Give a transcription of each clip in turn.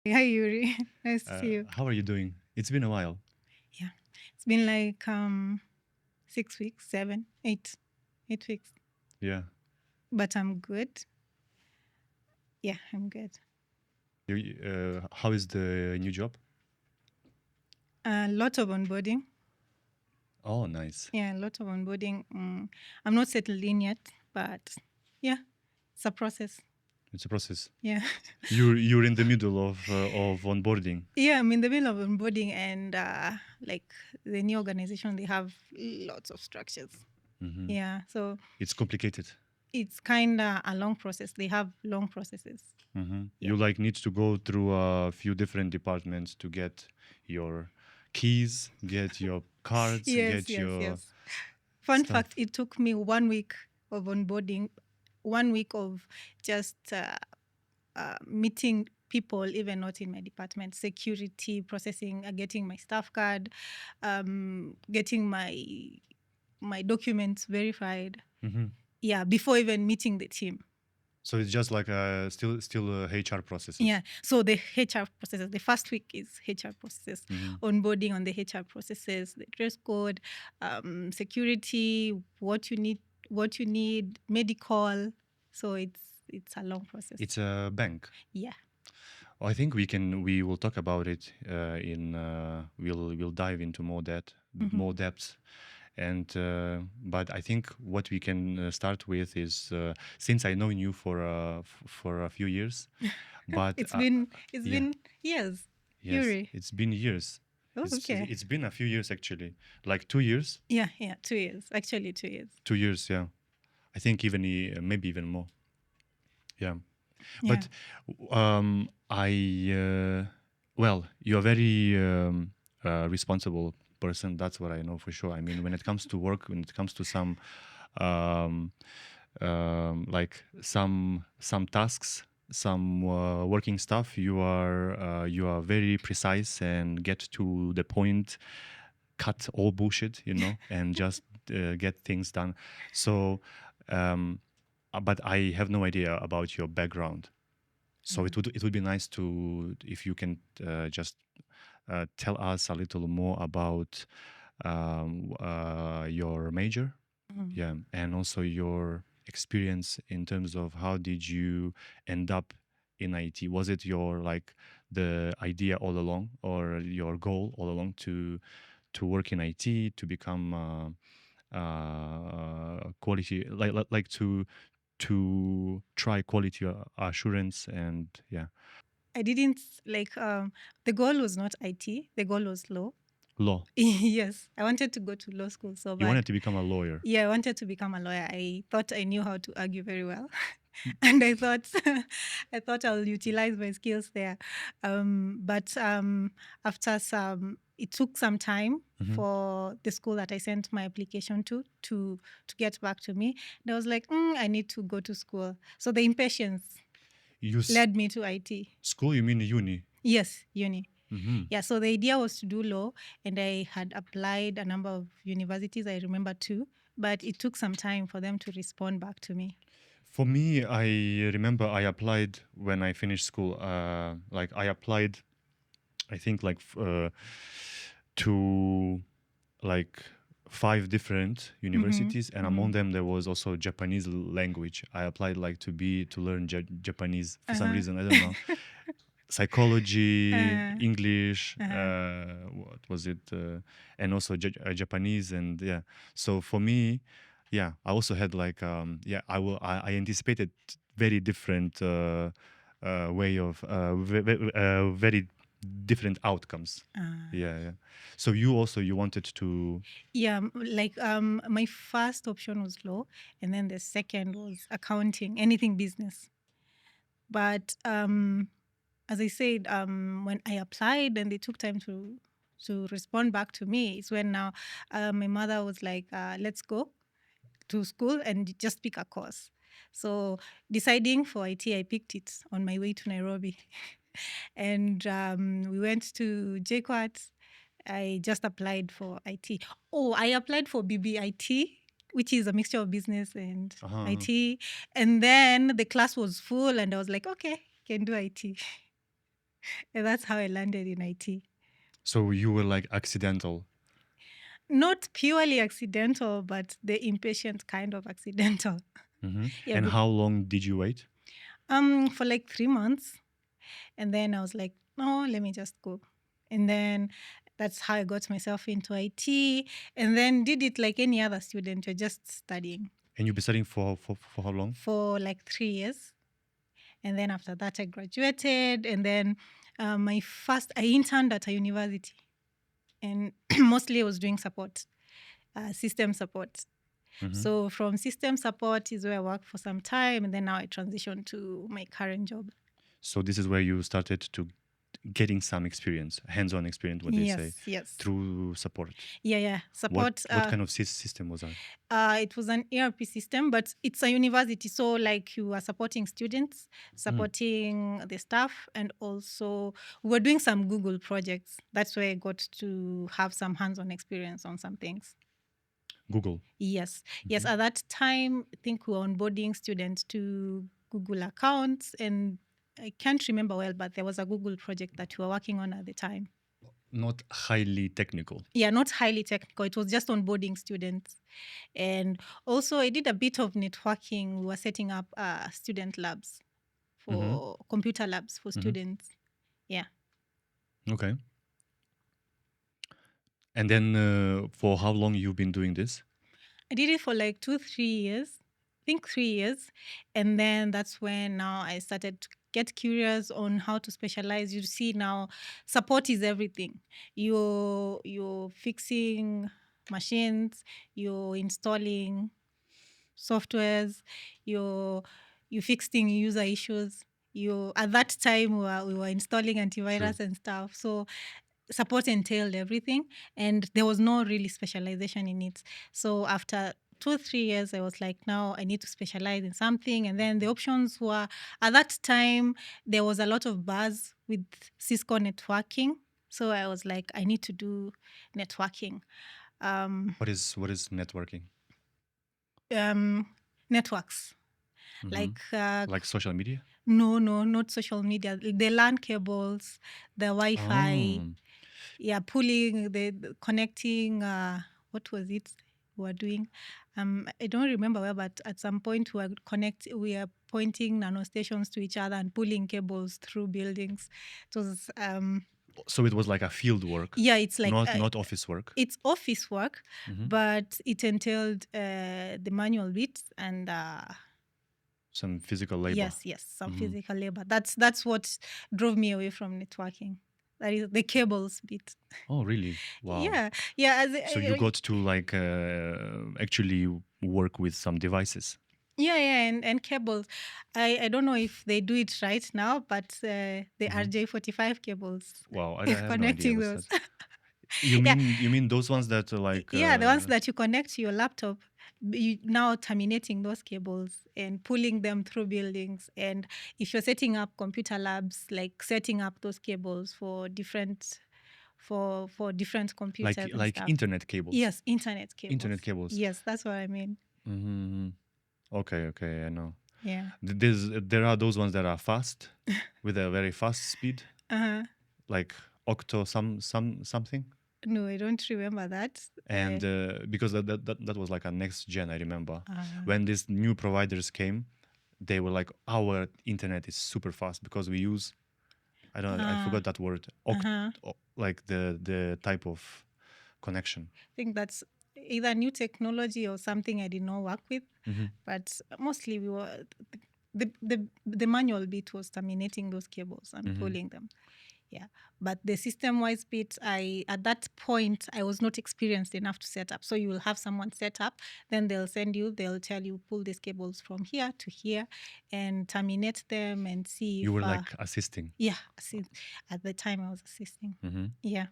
Hi, Yuri. Nice to see you. How are you doing? It's been a while. Yeah, it's been like 6 weeks, 8 weeks, Yeah. but I'm good. Yeah, I'm good. How is the new job? A lot of onboarding. Oh, nice. Yeah, a lot of onboarding. I'm not settled in yet, but yeah, it's a process. It's a process. Yeah, You're in the middle of onboarding. yeah. I'm in the middle of onboarding, and like the new organization, they have lots of structures. Hmm. Yeah, so It's complicated. it's kind of a long process. They have long processes. Hmm. Yeah. You like need to go through a few different departments to get your keys, get your cards, Yes, get yes, your yes. Fun stuff. fact, it took me 1 week of onboarding, 1 week of just meeting people, even not in my department, security, processing, getting my staff card, getting my documents verified. Hmm. Yeah, before even meeting the team. So it's just like still HR processes. Yeah, so the HR processes, the first week is HR processes, Hmm. onboarding on the HR processes, the dress code, security, what you need, medical. So it's a long process. It's a bank. Yeah. I think we will talk about it we'll dive into more depth, and but I think what we can start with is since I know you for a few years, but It's yeah, been years. yes, Yuri. it's been years. Oh, okay. It's been a few years actually, like 2 years, Yeah, yeah, 2 years. Actually 2 years. 2 years, yeah. I think even maybe even more, yeah. Yeah. But I well, you're a very responsible person. That's what I know for sure. I mean, when it comes to work, when it comes to some um, like some tasks, some working stuff, you are very precise and get to the point, cut all bullshit, and just get things done. So, um, but I have no idea about your background. So it would be nice to if you can just tell us a little more about your major, Mhm. yeah, and also your experience in terms of how did you end up in IT? Was it your like the idea all along, or your goal all along to work in IT, to become quality, like to try quality assurance, and yeah, I didn't like the goal was not IT, the goal was law. law. Yes, I wanted to go to law school so You wanted bad. to become a lawyer. Yeah, I wanted to become a lawyer. I thought I knew how to argue very well. And I thought I thought I'll utilize my skills there. But after it took some time Hmm. for the school that I sent my application to get back to me. And I was like, I need to go to school. So the impatience You led me to IT. school? You mean uni? Yes, uni. Hmm. Yeah, so the idea was to do law, and I had applied a number of universities, I remember two, but it took some time for them to respond back to me. For me, I remember I applied when I finished school. Like I applied, I think like to like five different universities, and among them there was also Japanese language. I applied like to learn Japanese for some reason. I don't know. Psychology, Uh, English, uh-huh. what was it, and also Japanese, and yeah. So for me, yeah, I also had like yeah, I anticipated very different way of very different outcomes. Yeah, yeah. So you wanted to. Yeah, my first option was law, and then the second was accounting, anything business. But as I said, when I applied and they took time to respond back to me, it's when now my mother was like, "Let's go to school and just pick a course." So deciding for IT, I picked it on my way to Nairobi, and we went to JKUAT. I just applied for IT. Oh, I applied for BBIT, which is a mixture of business and Uh-huh. IT. And then the class was full, and I was like, okay, can do IT. And that's how I landed in IT. So you were like accidental. Not purely accidental, but the impatient kind of accidental. Yeah, And how long did you wait? for like 3 months. And then I was like, no, let me just go. And then that's how I got myself into IT. And then did it like any other student. You're just studying And you've been studying for how long? for like 3 years. And then after that, I graduated. And then I interned at a university. And mostly I was doing support, system support. So from system support is where I worked for some time. And then now I transitioned to my current job. So this is where you started to getting some experience, hands-on experience, what they say, Yes. through support. Yeah. Support. What kind of system was that? It was an ERP system, but it's a university. So, like, you are supporting students, supporting the staff, and also we were doing some Google projects. That's where I got to have some hands-on experience on some things. Google. Yes. At that time, I think we were onboarding students to Google accounts, and I can't remember well, but there was a Google project that we were working on at the time. Not highly technical. Yeah, not highly technical. It was just onboarding students. And also, I did a bit of networking. We were setting up student labs for computer labs for students. Yeah. Okay. And then for how long you've been doing this? I did it for like 2-3 years. I think 3 years. And then that's when now I started to get curious on how to specialize. You see now support is everything. You're fixing machines, you're installing softwares, you're fixing user issues. You at that time we were installing antivirus and stuff. So support entailed everything, and there was no really specialization in it. So after 2-3 years, I was like, now I need to specialize in something. And then the options were, at that time, there was a lot of buzz with Cisco networking. So I was like, I need to do networking. What is networking? Networks. Like Like social media? no, not social media. The LAN cables, the Wi-Fi. Oh. Yeah, pulling the connecting. What was it we were doing? I don't remember well, but at some point we are pointing nano stations to each other and pulling cables through buildings. It was So it was like a field work. yeah, it's like not office work. it's office work, but it entailed the manual bits and Some physical labor. yes, some physical labor. That's what drove me away from networking. That is the cables bit. Oh, really? Wow. Yeah. So you got to like actually work with some devices. Yeah, and cables. I don't know if they do it right now, but the RJ45 cables. Wow, I have Connecting no idea what's those. that. You mean those ones that are like Yeah, the ones that you connect to your laptop. You now terminating those cables and pulling them through buildings. And if you're setting up computer labs, like setting up those cables for different computers and like stuff. internet cables. Yes, internet cables. Internet cables. Yes, that's what I mean. Okay, I know. Yeah. There are those ones that are fast with a very fast speed, like octo something. No, I don't remember that. And because that was like a next gen, I remember when these new providers came, they were like, our internet is super fast because we use, I don't know, I forgot that word, like the type of connection. I think that's either new technology or something I did not work with, but mostly we were the manual bit was terminating those cables and pulling them. Yeah, but the system-wise bit, at that point I was not experienced enough to set up. So you will have someone set up, then they'll tell you pull these cables from here to here, and terminate them and see. You were like assisting. Yeah, at the time I was assisting. Yeah.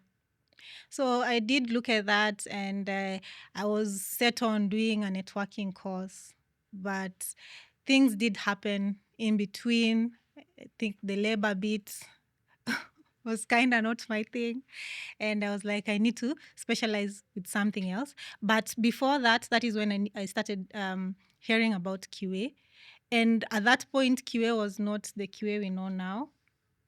So I did look at that, and I was set on doing a networking course, but things did happen in between. I think the labor bit was kind of not my thing. And I was like, I need to specialize with something else. But before that is when I started hearing about QA. And at that point, QA was not the QA we know now.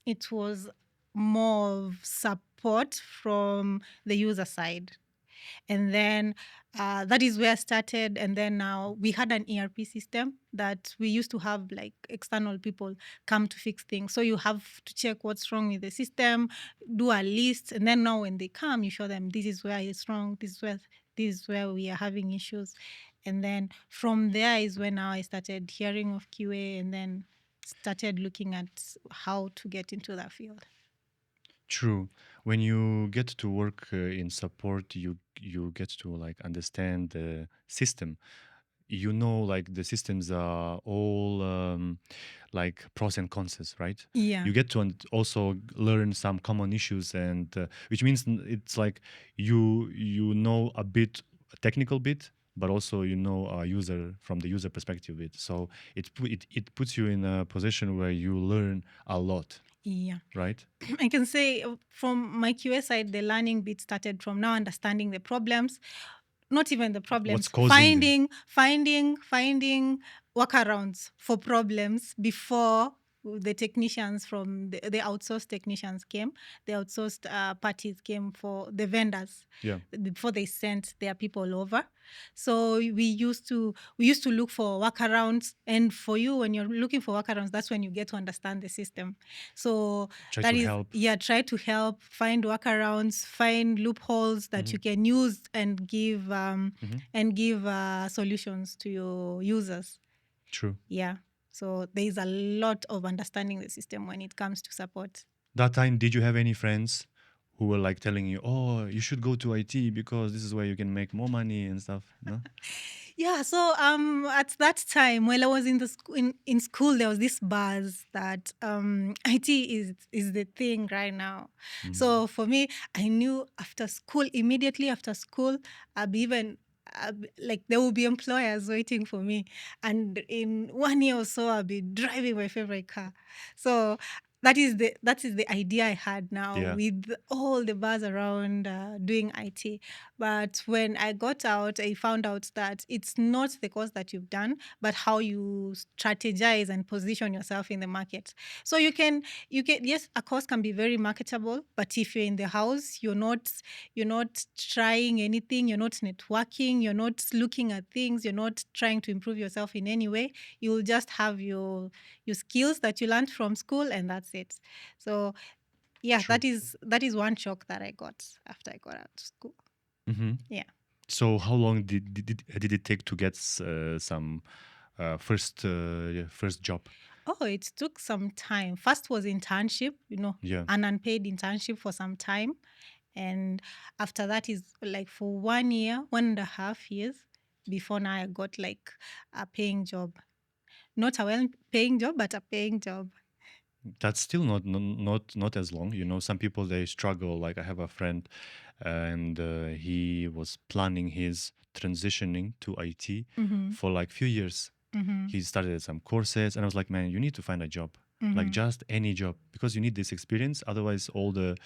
It was more of support from the user side. And then that is where I started. And then now we had an ERP system that we used to have like external people come to fix things. So you have to check what's wrong with the system, do a list, and then now when they come, you show them this is where it's wrong, this is where we are having issues. And then from there is when now I started hearing of QA and then started looking at how to get into that field. True. When you get to work in support, you get to like understand the system. You know, like the systems are all like pros and cons, right? Yeah. You get to also learn some common issues, and which means it's like you know a bit, a technical bit, but also you know a user from the user perspective bit. So it puts you in a position where you learn a lot, Yeah. right? I can say from my QA side, the learning bit started from now understanding the problems, not even the What's problems, causing them? finding workarounds for problems before the technicians from the outsourced technicians came, the outsourced parties came for the vendors Yeah. before they sent their people over. So we used to look for workarounds, and for you when you're looking for workarounds, that's when you get to understand the system. So Try that to is, help. yeah, try to help find workarounds, find loopholes that you can use and give solutions to your users. True. Yeah. So there is a lot of understanding the system when it comes to support. That time, did you have any friends who were like telling you, "Oh, you should go to IT because this is where you can make more money and stuff"? No. Yeah, so at that time while I was in the in school, there was this buzz that IT is the thing right now. So for me, I knew after school, immediately after school, I'll be even like there will be employers waiting for me, and in 1 year or so, I'll be driving my favorite car. So that is the idea I had now Yeah. with all the buzz around doing IT. But when I got out, I found out that it's not the course that you've done, but how you strategize and position yourself in the market. So yes, a course can be very marketable, but if you're in the house, you're not trying anything, you're not networking, you're not looking at things, you're not trying to improve yourself in any way. You'll just have your skills that you learned from school, and that's it. So yeah, True. that is one shock that I got after I got out of school. Mm-hmm. Yeah. So how long did it take to get some first job? Oh, it took some time. First was internship, Yeah. an unpaid internship for some time. And after that is like for 1 year, 1.5 years before now I got like a paying job. Not a well paying job, but a paying job. That's still not as long. You know, some people they struggle. Like I have a friend, and he was planning his transitioning to IT for like few years. He started some courses, and I was like, man, you need to find a job, like just any job, because you need this experience. Otherwise, all the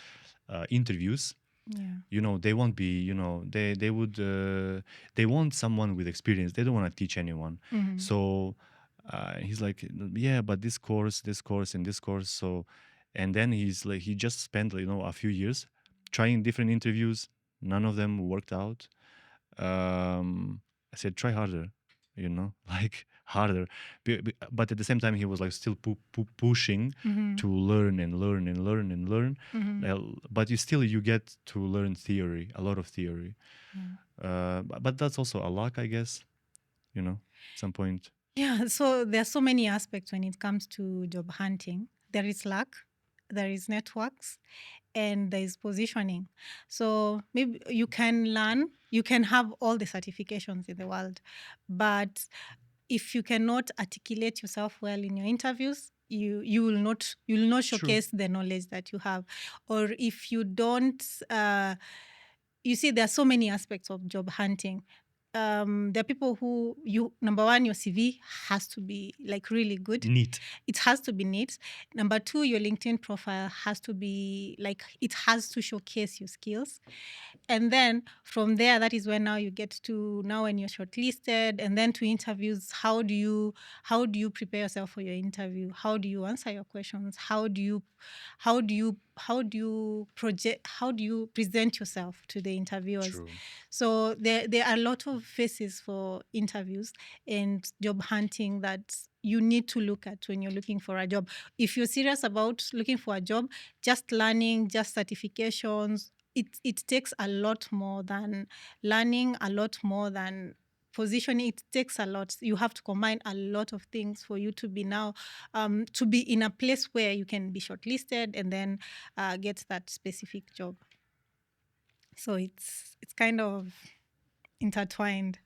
interviews, Yeah. you know, they won't be, you know, they would they want someone with experience. They don't want to teach anyone. So he's like, yeah, but this course and this course. So and then he's like, he just spent, you know, a few years trying different interviews. None of them worked out. I said, try harder, you know, like harder. But at the same time, he was like still pushing to learn and learn and learn and learn. But you get to learn theory, a lot of theory. But that's also a luck, I guess, you know, at some point. Yeah, so there are so many aspects when it comes to job hunting. There is luck, there is networks, and there is positioning. So maybe you can learn, you can have all the certifications in the world, but if you cannot articulate yourself well in your interviews, you will not True. showcase the knowledge that you have. Or if you don't you see, there are so many aspects of job hunting. There are people who number one, your CV has to be like really good. Neat. It has to be neat. Number two, your LinkedIn profile has to be like, it has to showcase your skills. And then from there, that is when now you get to now when you're shortlisted, and then to interviews. How do you prepare yourself for your interview? How do you answer your questions? How do you do you project, how do you present yourself to the interviewers? True. So there are a lot of phases for interviews and job hunting that you need to look at when you're looking for a job. If you're serious about looking for a job, just learning, just certifications, it takes a lot more than learning, a lot more than positioning. It takes a lot. You have to combine a lot of things for you to be now to be in a place where you can be shortlisted and then get that specific job. So it's kind of intertwined.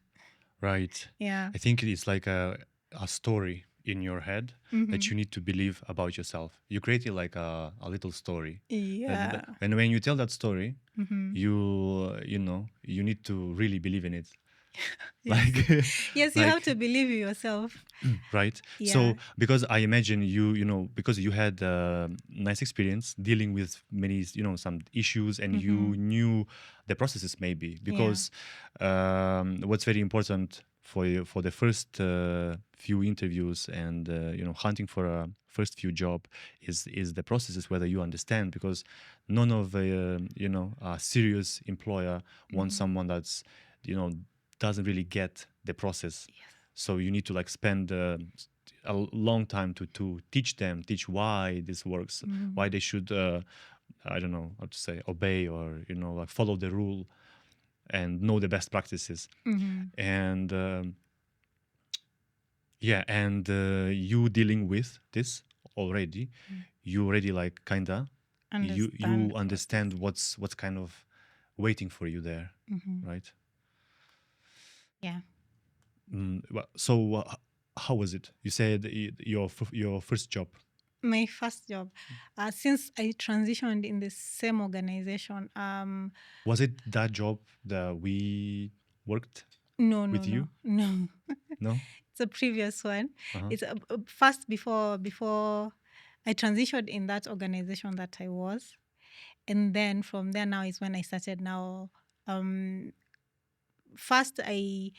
Right. Yeah. I think it's like a story in your head that you need to believe about yourself. You create it like a little story. Yeah. And when you tell that story, you know, you need to really believe in it. Yes. Like, Yes, you like, have to believe in yourself. right? Yeah. So because I imagine you know, because you had nice experience dealing with many, you know, some issues, and you knew the processes maybe. Because what's very important for you for the first few interviews and you know, hunting for a first few job is the processes, whether you understand, because none of you know, a serious employer wants someone that's, you know, doesn't really get the process. So you need to like spend a long time to teach why this works, why they should I don't know how to say, obey, or you know, like follow the rule and know the best practices. And yeah, and you dealing with this already, you already like kinda you understand what's kind of waiting for you there, right? Yeah. So how was it? You said your first job. My first job, since I transitioned in the same organization, Was it that job that we worked no, no, with no, you? no. No? It's a previous one. Uh-huh. It's first before I transitioned in that organization that I was, and then from there now is when I started now. First, I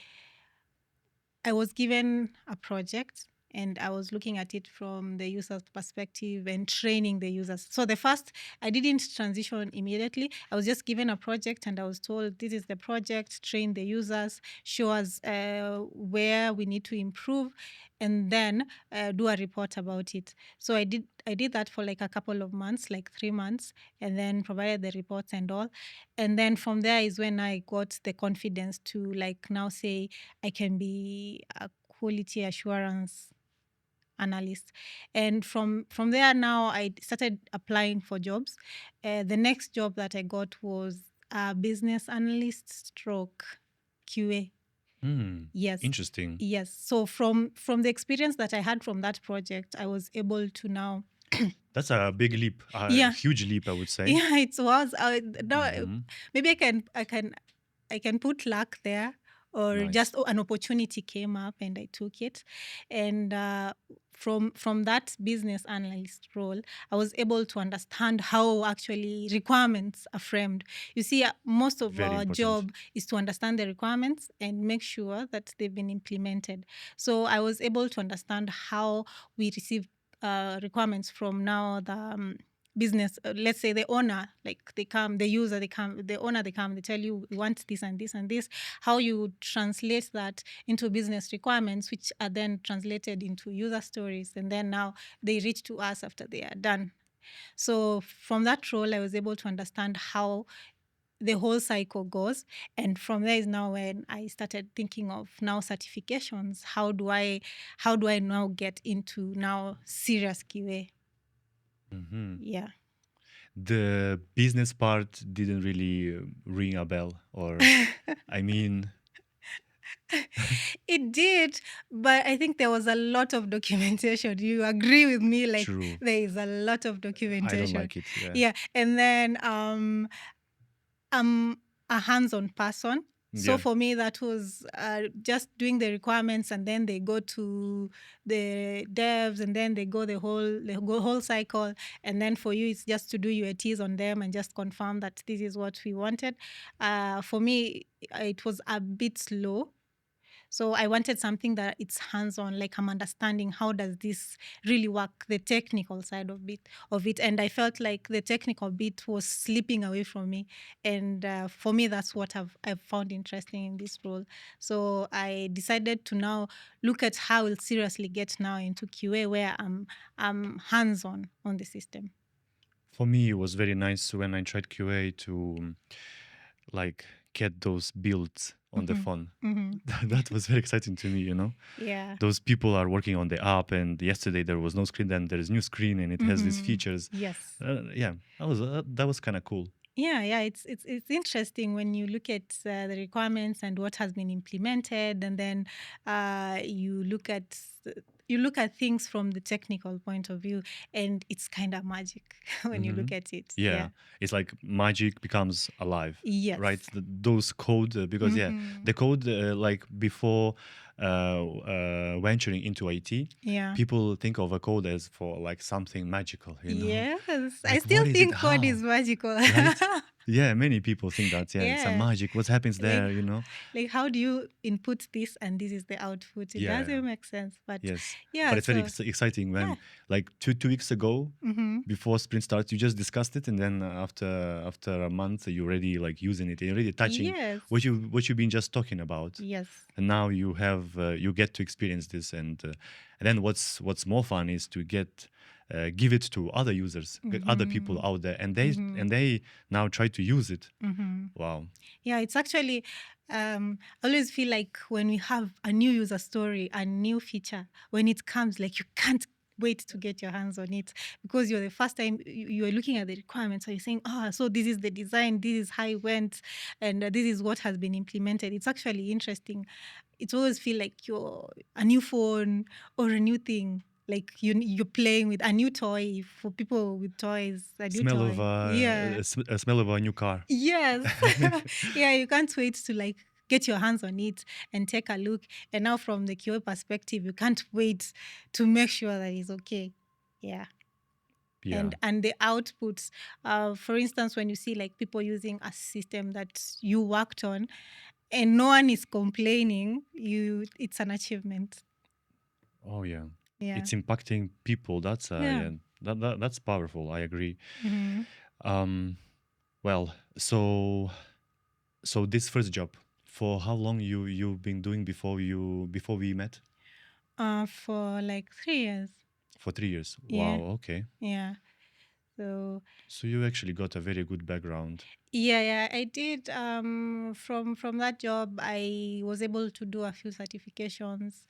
was given a project and I was looking at it from the user's perspective and training the users. So the first, I didn't transition immediately. I was just given a project and I was told, this is the project, train the users, show us where we need to improve, and then do a report about it. So I did that for like a couple of months, like 3 months, and then provided the reports and all. And then from there is when I got the confidence to like now say I can be a quality assurance analyst. And from there now I started applying for jobs. The next job that I got was a business analyst stroke QA. Yes. Interesting. Yes. So from the experience that I had from that project, I was able to now That's a big leap, a yeah. huge leap, I would say. Yeah, it was. Now maybe I can put luck there, or Nice. just an opportunity came up and I took it. And from that business analyst role, I was able to understand how actually requirements are framed. You see, most of Very our important. job is to understand the requirements and make sure that they've been implemented. So I was able to understand how we receive requirements from now the business, let's say the owner, like they come, the user, they come, the owner, they come, they tell you we want this and this and this, how you translate that into business requirements, which are then translated into user stories, and then now they reach to us after they are done. So from that role, I was able to understand how the whole cycle goes, and from there is now when I started thinking of now certifications. How do I now get into now serious QA? Yeah. The business part didn't really ring a bell, or I mean, It did, but I think there was a lot of documentation. You agree with me? Like true. there is a lot of I don't documentation. like it. Yeah. Yeah, and then I'm a hands-on person. So Yeah. for me, that was just doing the requirements, and then they go to the devs, and then they go the whole cycle. And then for you, it's just to do UATs on them and just confirm that this is what we wanted. For me, it was a bit slow. So I wanted something that it's hands-on, like I'm understanding how does this really work, the technical side of it. And I felt like the technical bit was slipping away from me. And for me, that's what I've found interesting in this role. So I decided to now look at how I'll seriously get now into QA, where I'm hands-on on the system. For me, it was very nice when I tried QA to like get those builds on the phone. That was very exciting to me, you know. Yeah. Those people are working on the app, and yesterday there was no screen, then there is new screen, and it has these features. Yes. Yeah, that was kind of cool. Yeah. It's interesting when you look at the requirements and what has been implemented, and then you look at things from the technical point of view, and it's kind of magic when you look at it. Yeah, it's like magic becomes alive. Yes. Right, those code because yeah, the code like before venturing into IT, Yeah. people think of a code as for like something magical, you know. Yes. I Like, still what is think it? code How? is magical. Right? Yeah, many people think that. Yeah, it's a Yeah. magic. What happens there? Like, You know. like how do you input this and this is the output? It Yeah. doesn't make sense. But Yes. yeah, But it's very so exciting when yeah. like two weeks ago, before sprint starts, you just discussed it, and then after a month, you're already like using it, you're already touching Yes. what you've been just talking about. Yes. And now you have you get to experience this, and then what's more fun is to get give it to other users, other people out there, and they now try to use it. Wow. Yeah, it's actually, I always feel like when we have a new user story, a new feature, when it comes, like you can't wait to get your hands on it, because you're the first time you are looking at the requirements, so you're saying, so this is the design, this is how it went, and this is what has been implemented. It's actually interesting. It always feel like you're a new phone or a new thing. Like you're playing with a new toy. For people with toys, a new Smell toy. of Yeah. a smell of a new car. Yes. Yeah, you can't wait to like get your hands on it and take a look. And now from the QA perspective, you can't wait to make sure that it's okay. Yeah. Yeah. And the outputs, for instance, when you see like people using a system that you worked on and no one is complaining, it's an achievement. Oh yeah. Yeah. It's impacting people. That's Yeah. that's powerful. I agree. Mhm. Well, so this first job, for how long you've been doing before we met? For like 3 years. For 3 years. Yeah. Wow. Okay. Yeah. So You actually got a very good background. yeah, I did. From that job, I was able to do a few certifications,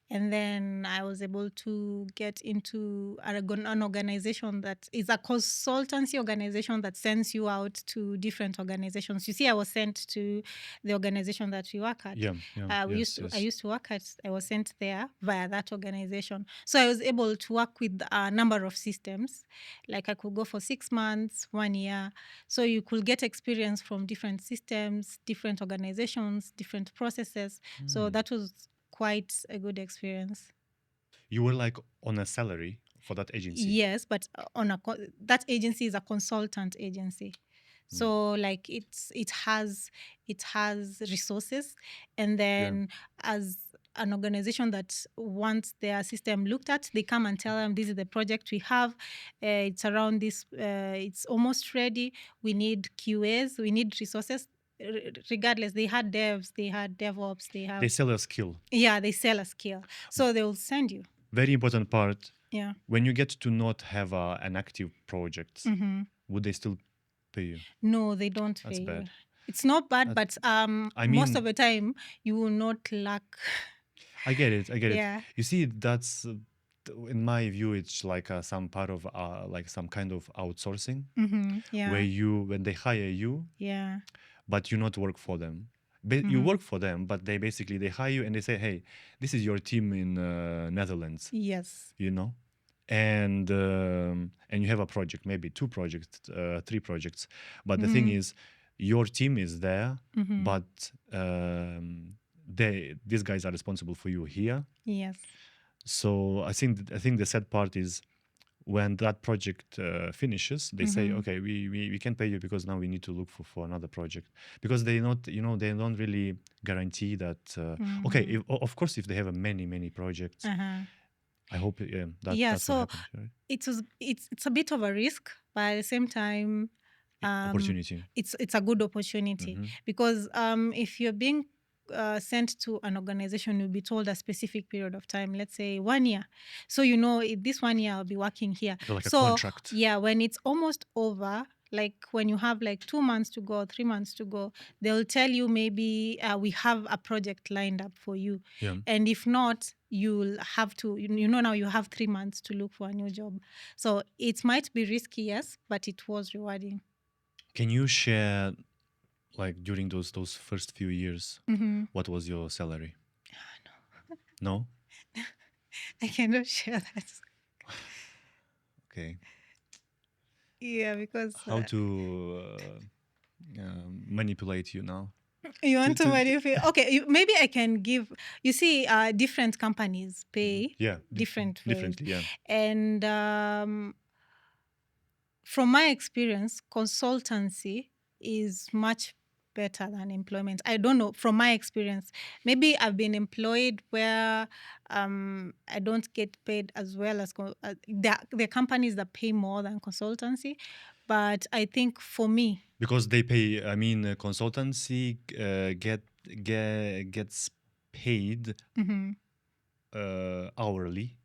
and then I was able to get into an organization that is a consultancy organization that sends you out to different organizations. You see, I was sent to the organization that we work at. Yeah. I used to work at. I was sent there via that organization, so I was able to work with a number of systems. Like I could go for 6 months, 1 year, so you could get experience from different systems, different organizations, different processes. So that was quite a good experience. You were like on a salary for that agency. Yes, but that agency is a consultant agency. So like it has resources, and then as an organization that wants their system looked at, they come and tell them this is the project we have. It's around this. It's almost ready. We need QAs. We need resources. Regardless, they had devs, they had DevOps, They sell a skill. Yeah, they sell a skill. So they will send you. Very important part. Yeah. When you get to not have an active project, would they still pay you? No, they don't That's pay bad. you. It's not bad, but most of the time you will not lack. I get it. Yeah. You see, that's in my view, it's like some part of like some kind of outsourcing, Yeah. where when they hire you, Yeah. but you not work for them. You work for them, but they hire you and they say, hey, this is your team in Netherlands. Yes. You know, and you have a project, maybe 2 projects, 3 projects, but the thing is, your team is there, but these guys are responsible for you here. Yes. So I think the sad part is when that project finishes, they say, Mm-hmm. okay, we can pay you because now we need to look for another project, because they not, they don't really guarantee that. Okay, Mm-hmm. of course, if they have a many projects, Uh-huh. I hope, yeah, Yeah, that's what so happens, right? it's a bit of a risk, but at the same time, Opportunity. it's a good opportunity, Hmm. because if you're being sent to an organization, you'll be told a specific period of time, let's say 1 year. So this 1 year I'll be working here. Like a So contract. yeah, when it's almost over, like when you have like 2 months to go, 3 months to go, they'll tell you maybe we have a project lined up for you. Yeah. And if not, you'll have to, now you have 3 months to look for a new job. So it might be risky, yes, but it was rewarding. Can you share, like, during those first few years, Mm-hmm. what was your salary? No. I cannot share that. Okay. Yeah, because How to manipulate you now? you To, want to to, to- manipulate. Okay, maybe I can give. You see, different companies pay yeah, different ways, differently. Yeah. and from my experience, consultancy is much better than employment. I don't know, from my experience. Maybe I've been employed where I don't get paid as well as there are companies that pay more than consultancy. But I think for me, Because they pay. I mean, consultancy gets paid mhm, hourly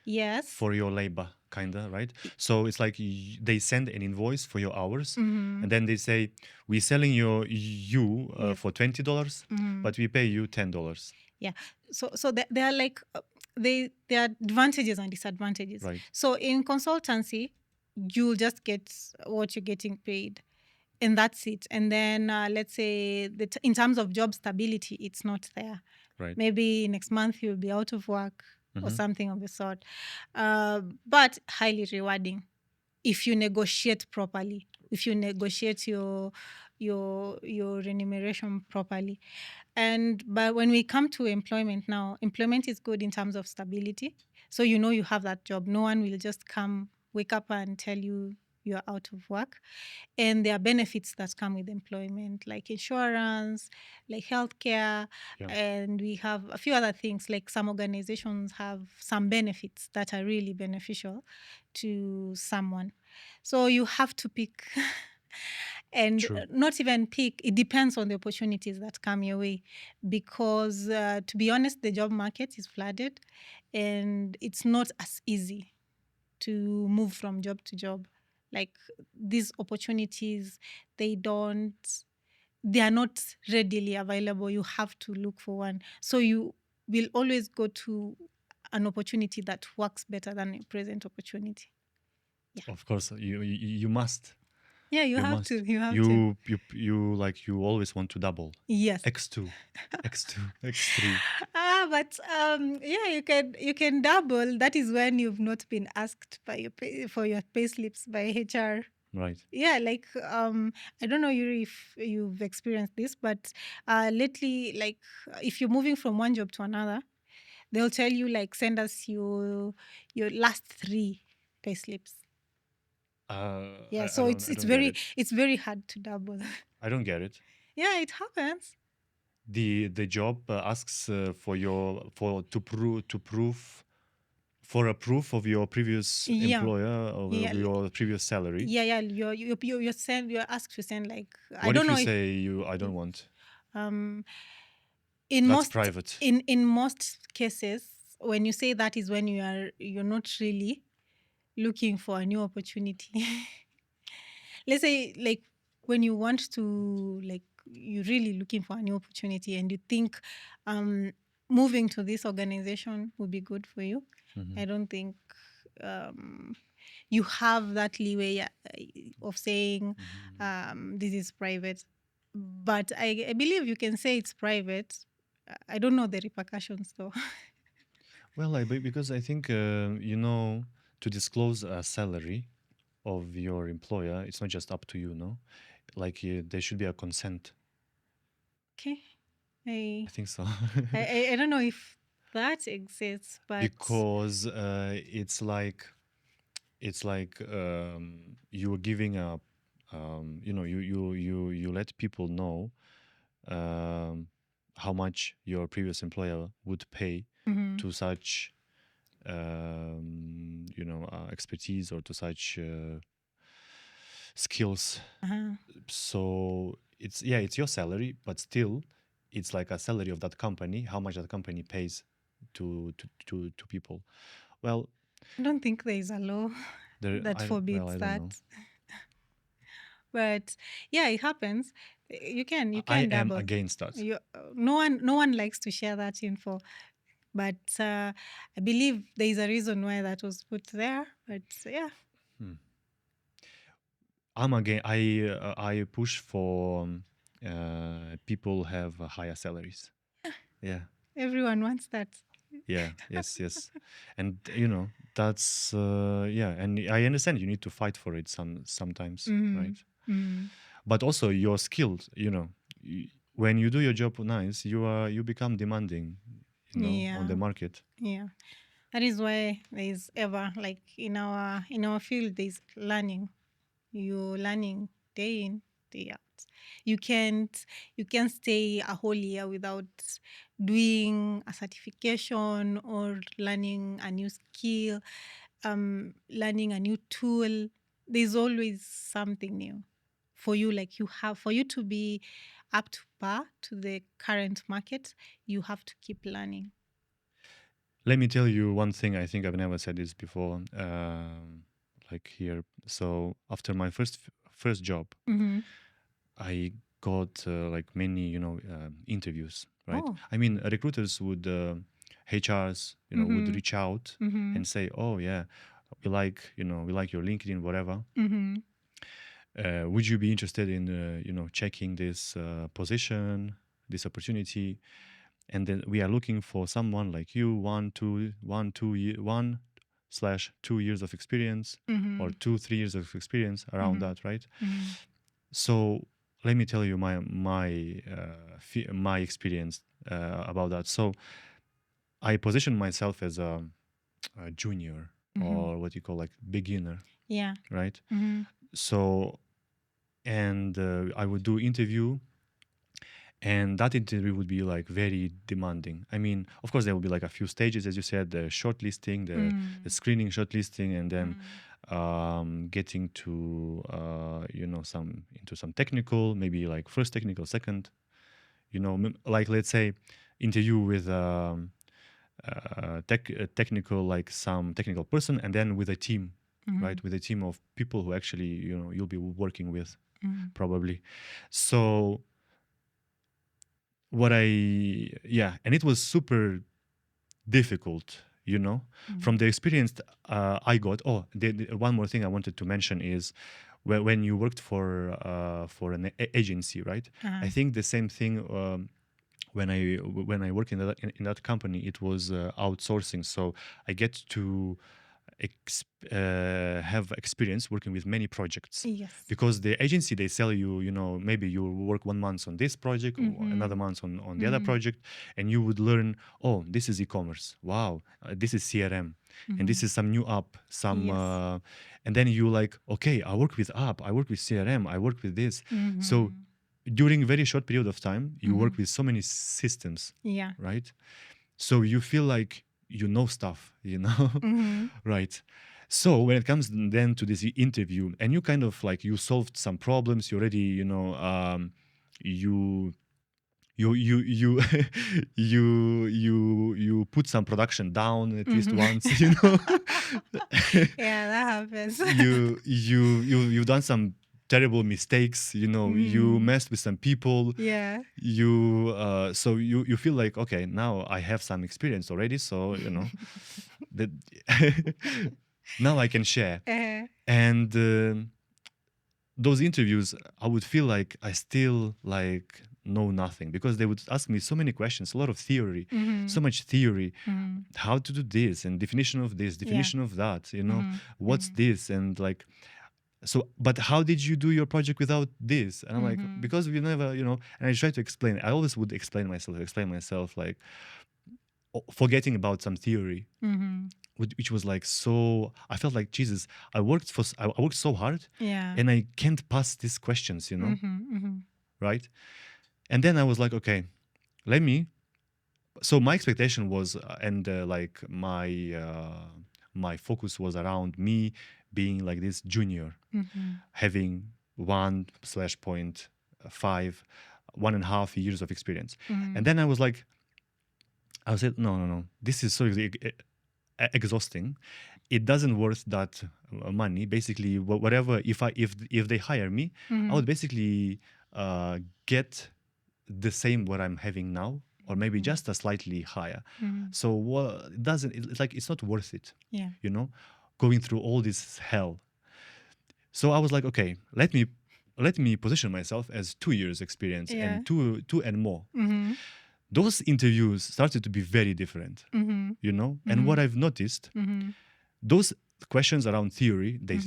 yes, for your labor, kinda, right? So it's like they send an invoice for your hours, mhm, and then they say, we're selling you yeah, for $20, mhm, but we pay you $10, yeah. So they are like there are advantages and disadvantages. right? So in consultancy, you'll just get what you're getting paid, and that's it. And then let's say that in terms of job stability, it's not there. Right. Maybe next month you'll be out of work or Hmm. something of the sort. But highly rewarding if you negotiate properly, if you negotiate your remuneration properly. But when we come to employment now, employment is good in terms of stability. So you have that job. No one will just come, wake up and tell you you're out of work. And there are benefits that come with employment, like insurance, like healthcare, Yeah. and we have a few other things. Like some organizations have some benefits that are really beneficial to someone. So you have to pick. And True. not even pick, it depends on the opportunities that come your way. Because to be honest, the job market is flooded and it's not as easy to move from job to job. Like these opportunities, they are not readily available. You have to look for one. So you will always go to an opportunity that works better than a present opportunity. Of course, you must. Yeah, you You have must. to. You have to. You like, you always want to double. Yes. X2, X2, X3. But yeah, you can double. That is when you've not been asked for your pay slips by HR. Right. Yeah, like I don't know Yuri, if you've experienced this, but lately, like if you're moving from one job to another, they'll tell you like send us your last 3 pay slips. Yeah, so I it's don't get it. it's very hard to double. I don't get it. Yeah, it happens. The job asks to prove for a proof of your previous Yeah, employer, of yeah, your previous salary. yeah. You're asked to send like I What don't if you know if say I don't want? um in That's most private. in most cases when you say that is when you're not really looking for a new opportunity. Let's say like when you want to like you're really looking for a new opportunity and you think moving to this organization would be good for you. Mhm. I don't think you have that leeway of saying this is private. But I believe you can say it's private. I don't know the repercussions though. Well, because I think to disclose a salary of your employer, it's not just up to you, no? Like there should be a consent. Okay. I I think so. I don't know if that exists, but Because it's like it's like you are giving a you let people know um, how much your previous employer would pay to such expertise or to such skills. Uh-huh. So it's your salary, but still it's like a salary of that company, how much that company pays to people. Well, I don't think there is a law there that forbids I don't that. know. But yeah, it happens. You I can am dabble. against that. No one likes to share that info. But I believe there is a reason why that was put there. But yeah, I'm again. I push for people have higher salaries. Yeah, everyone wants that. yeah, yes, and that's yeah, and I understand you need to fight for it sometimes, Mm, right? mm, But also your skills. When you do your job nice, you become demanding, on the yeah, market. yeah. That is why there is ever like in our field there's learning. You're learning day in, day out. You can't you can't stay a whole year without doing a certification or learning a new skill, learning a new tool. There's always something new for you. Like for you to be up to par to the current market, you have to keep learning. Let me tell you one thing. I think I've never said this before, like here. So after my first job, Mm-hmm. I got like many, interviews, right? Oh. I mean, recruiters would, HRs, would Mm-hmm. reach out Mm-hmm. and say, "Oh yeah, we like your LinkedIn, whatever. Mm-hmm. Would you be interested in, checking this position, this opportunity?" And then we are looking for someone like you, 1/2 years of experience, Mm-hmm. or 2 3 years of experience around Mm-hmm. that, right? Mm-hmm. So let me tell you my experience about that. So I position myself as a junior, Mm-hmm. or what you call like beginner, Yeah. right? Mm-hmm. So, and I would do interview, and that interview would be like very demanding. I mean, of course there will be like a few stages, as you said, the shortlisting, the screening, shortlisting, and then getting to some into some technical, maybe like first technical, second, like let's say interview with technical, like some technical person, and then with a team, right, with a team of people who actually you'll be working with, probably. So and it was super difficult, from the experience I got. Oh, one more thing I wanted to mention is when you worked for an agency, right? I think the same thing. When I worked in that company, it was outsourcing, so I get to have experience working with many projects, Yes. because the agency, they sell you, maybe you work 1 month on this project, or another month on the other project, and you would learn, oh, this is e-commerce, wow, this is CRM, and this is some new app, some Yes. and then you like, okay, I work with app, I work with CRM, I work with this. So during a very short period of time, you work with so many systems, Yeah. right? So you feel like you know stuff, right? So when it comes then to this interview, and you kind of like, you solved some problems, you already, you you you put some production down at least once, Yeah, that happens. you've done some terrible mistakes, you messed with some people, Yeah. you feel like, okay, now I have some experience already, so that now I can share. Uh, And those interviews, I would feel like I still like know nothing, because they would ask me so many questions, a lot of theory, so much theory, how to do this, and definition of this, yeah. definition of that, what's this, and like, so, but how did you do your project without this? And I'm like, because we never, and I try to explain. I always would explain myself, like forgetting about some theory. which was like so. I felt like Jesus. I worked so hard, Yeah. and I can't pass these questions, right? And then I was like, okay, let me. So my expectation was, and like my focus was around me being like this junior, having 1/5, 1.5 years of experience. And then I was like, I said, no, no, no, this is so exhausting. It doesn't worth that money. Basically, whatever. If they hire me, I would basically get the same what I'm having now, or maybe just a slightly higher. So it doesn't. It's like it's not worth it. Yeah. Going through all this hell. So I was like, okay, let me position myself as 2 years experience Yeah. and two and more. Those interviews started to be very different, And what I've noticed, those questions around theory, they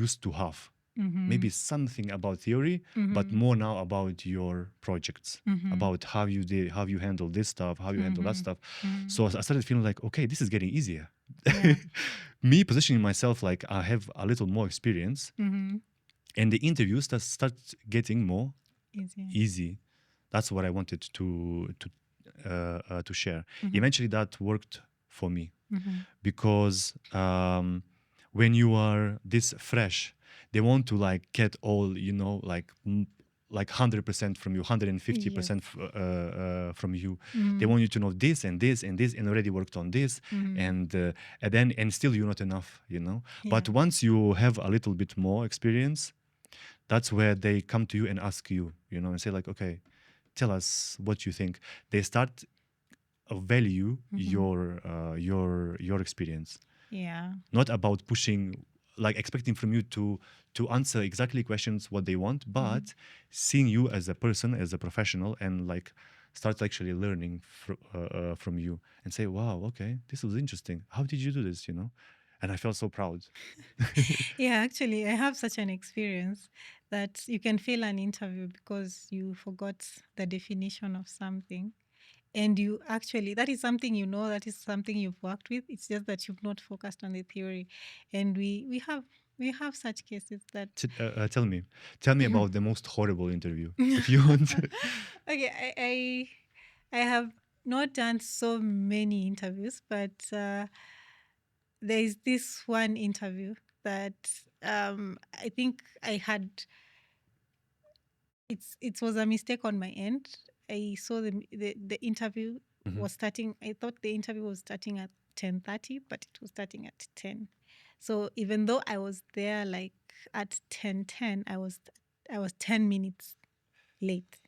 used to have maybe something about theory, but more now about your projects, about how you handle this stuff, how you handle that stuff. So I started feeling like, okay, this is getting easier. Yeah. Me positioning myself like I have a little more experience, and the interviews start getting more easy. That's what I wanted to share. Eventually, that worked for me because when you are this fresh, they want to like get all like 100% from you, 150% from you. They want you to know this and this and this, and already worked on this, and then still you're not enough, But once you have a little bit more experience, that's where they come to you and ask you, and say like, okay, tell us what you think. They start value your experience. Yeah. Not about pushing, like expecting from you to answer exactly questions what they want, but seeing you as a person, as a professional, and like start actually learning from you and say, wow, okay, this was interesting. How did you do this? And I felt so proud. Yeah, actually, I have such an experience that you can fail an interview because you forgot the definition of something. And you actually, that is something that is something you've worked with. It's just that you've not focused on the theory. And we have such cases that Tell me about the most horrible interview, if you want. okay, I have not done so many interviews, but there is this one interview that I think I had. It was a mistake on my end. I saw the interview was starting. I thought the interview was starting at 10:30, but it was starting at 10. So even though I was there like at 10:10, I was 10 minutes late,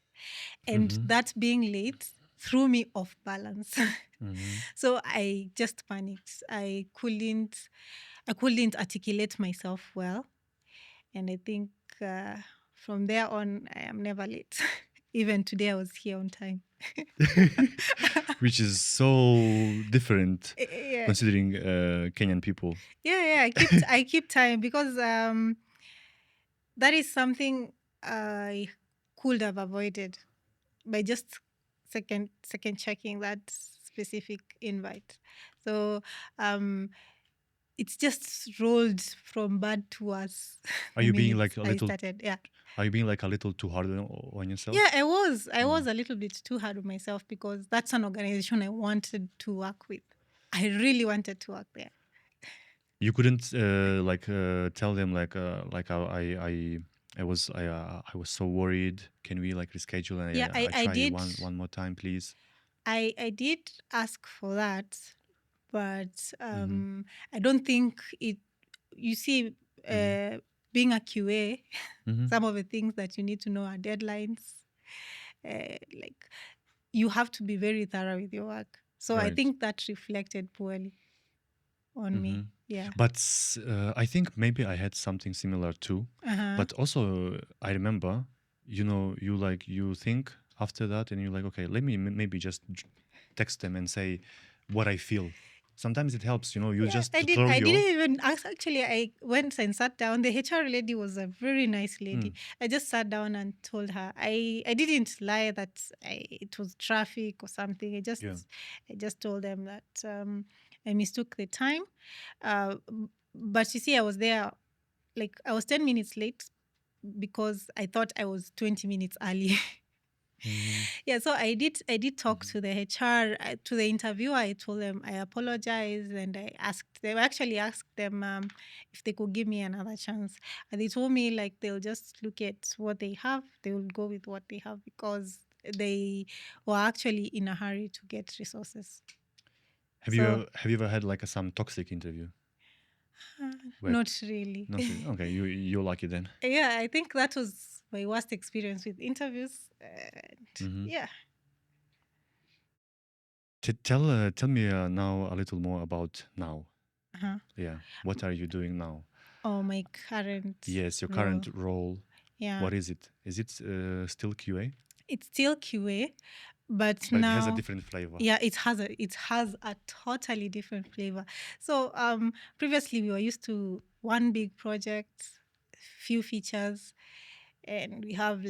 and that being late threw me off balance. So I just panicked. I couldn't articulate myself well, and I think from there on, I am never late. Even today, I was here on time. Which is so different Yeah, considering Kenyan people. yeah. I keep time because that is something I could have avoided by just second checking that specific invite. So it's just rolled from bad to worse. Are The you being minute like a I little? started, yeah. Are you being like a little too hard on yourself? Yeah, I was a little bit too hard on myself because that's an organization I wanted to work with. I really wanted to work there. You couldn't tell them I was so worried. Can we like reschedule and Yeah, I I try did. one more time, please? I did ask for that, but I don't think it. You see, being a QA, some of the things that you need to know are deadlines. Like you have to be very thorough with your work. So I Right. think that reflected poorly on me. Yeah. But I think maybe I had something similar too. But also I remember, you think after that and you're like, okay, let me maybe just text them and say what I feel. Sometimes it helps, you just I did. throw I your. didn't even ask. Actually, I went and sat down. The HR lady was a very nice lady. I just sat down and told her. I didn't lie that it was traffic or something. I just told them that I mistook the time. But you see, I was there, like I was 10 minutes late because I thought I was 20 minutes early. Mhm. Yeah, so I did talk to the HR, to the interviewer. I told them I apologize, and I actually asked them if they could give me another chance. And they told me like they'll just look at what they have, they will go with what they have because they were actually in a hurry to get resources. So Have you ever had like some toxic interview? Where not really. not really. Okay, you're lucky then. Yeah, I think that was my worst experience with interviews. And Mhm. yeah. Tell me now a little more about now. Uh-huh. Yeah, what are you doing now? Oh, my current Yes, your role. current role. Yeah. What is it? Is it still QA? It's still QA, but But it has a now, different flavor. yeah, it has a totally different flavor. So previously we were used to one big project, few features, and we have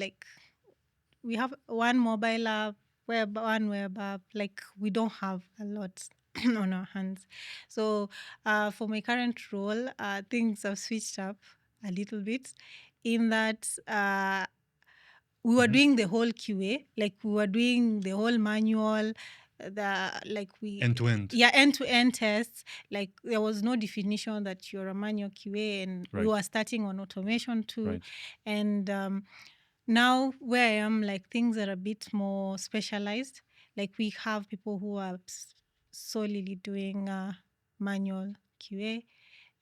one mobile app, one web app. Like we don't have a lot on our hands. So for my current role, things have switched up a little bit in that we were Mhm. doing the whole QA, like we were doing the whole manual, End to end. yeah, end-to-end tests. Like there was no definition that you're a manual QA, and we Right. were starting on automation too. Right. And now where I am, like things are a bit more specialized. Like we have people who are solely doing manual QA,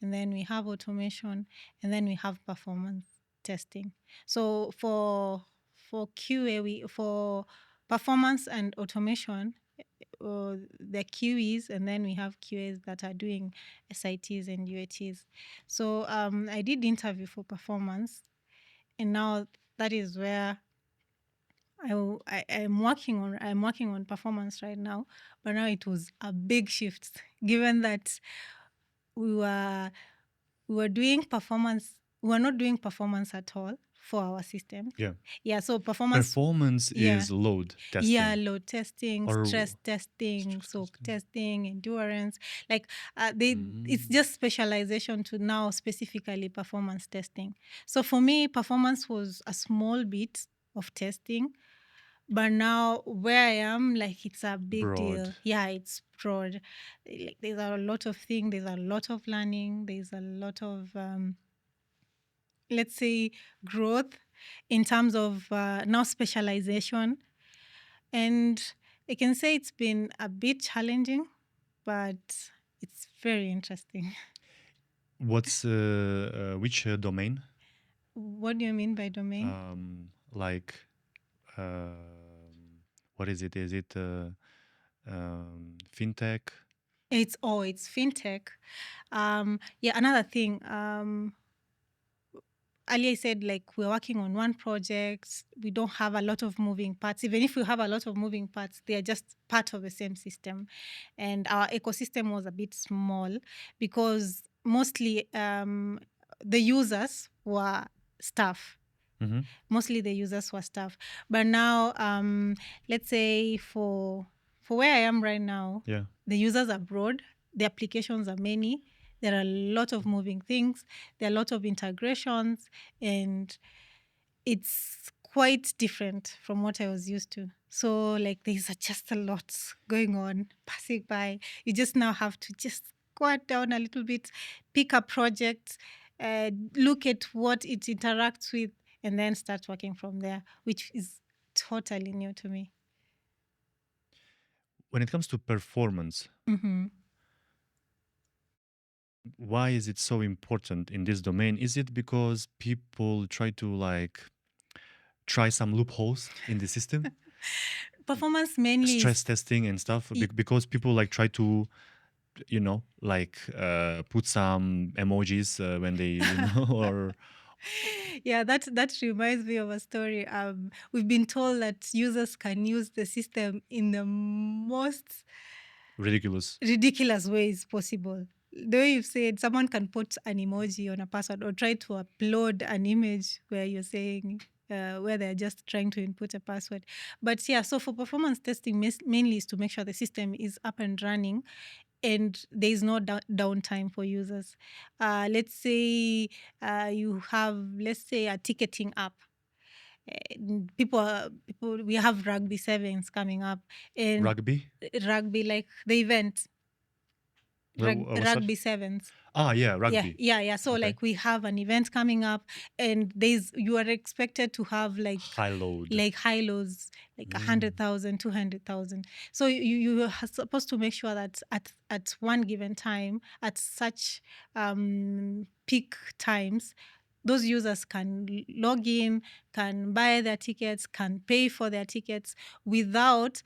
and then we have automation, and then we have performance testing. So for QA, for performance and automation, the QEs, and then we have QAs that are doing SITs and UATs. So I did interview for performance, and now that is where I'm working on performance right now. But now it was a big shift, given that we were we were doing performance. We were not doing performance at all for our systems. Yeah. Yeah, so performance. Performance Yeah, is load yeah, testing load testing, or stress testing, stress soak testing. testing, endurance. Like it's Mm. just specialization to now specifically performance testing. So for me, performance was a small bit of testing, but now where I am, like it's a big Broad. deal. Yeah, it's broad. Like there's a lot of things. There's a lot of learning. There's a lot of let's say growth in terms of now specialization. And I can say it's been a bit challenging, but it's very interesting. What's which domain? What do you mean by domain? Like what is it? Is it fintech? It's fintech. Yeah, another thing. Earlier I said like we're working on one project. We don't have a lot of moving parts. Even if we have a lot of moving parts, they are just part of the same system. And our ecosystem was a bit small because mostly the users were staff. Mhm. Mostly the users were staff. But now, let's say for where I am right now, Yeah. the users are broad, the applications are many, there are a lot of moving things, there are a lot of integrations, and it's quite different from what I was used to. So like there's just a lot going on, passing by. You just now have to just quiet down a little bit, pick a project, look at what it interacts with, and then start working from there, which is totally new to me. When it comes to performance, Mm-hmm. why is it so important in this domain? Is it because people try to like try some loopholes in the system, Performance mainly stress is testing and stuff? Because people like try to, like put some emojis when they, or yeah, that reminds me of a story. We've been told that users can use the system in the most ridiculous. ridiculous ways possible. The way you've said, someone can put an emoji on a password or try to upload an image where you're saying, where they're just trying to input a password. But yeah, so for performance testing, mainly is to make sure the system is up and running and there is no downtime for users. Let's say you have, let's say, a ticketing app. People, we have rugby sevens coming up, and Rugby? rugby, like the event, What's that? rugby sevens. Ah, yeah, Yeah, rugby. yeah, yeah. So Okay. like we have an event coming up, and you are expected to have High load. like high lows, like 100,000, 200,000. So you are supposed to make sure that at one given time, at such peak times, those users can log in, can buy their tickets, can pay for their tickets without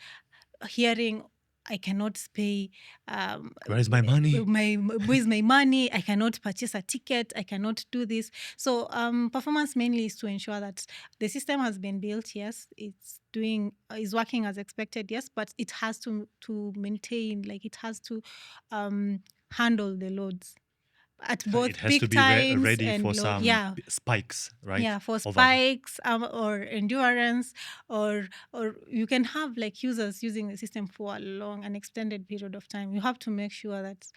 hearing, I cannot pay. Where is my money? Where's my money? I cannot purchase a ticket. I cannot do this. So performance mainly is to ensure that the system has been built. Yes, is working as expected. Yes, but it has to maintain, like it has to handle the loads at So it both has to peak be times ready and for low. some Yeah, spikes, right? yeah, for Of a spikes or endurance, or you can have like users using the system for a long and extended period of time. You have to make sure that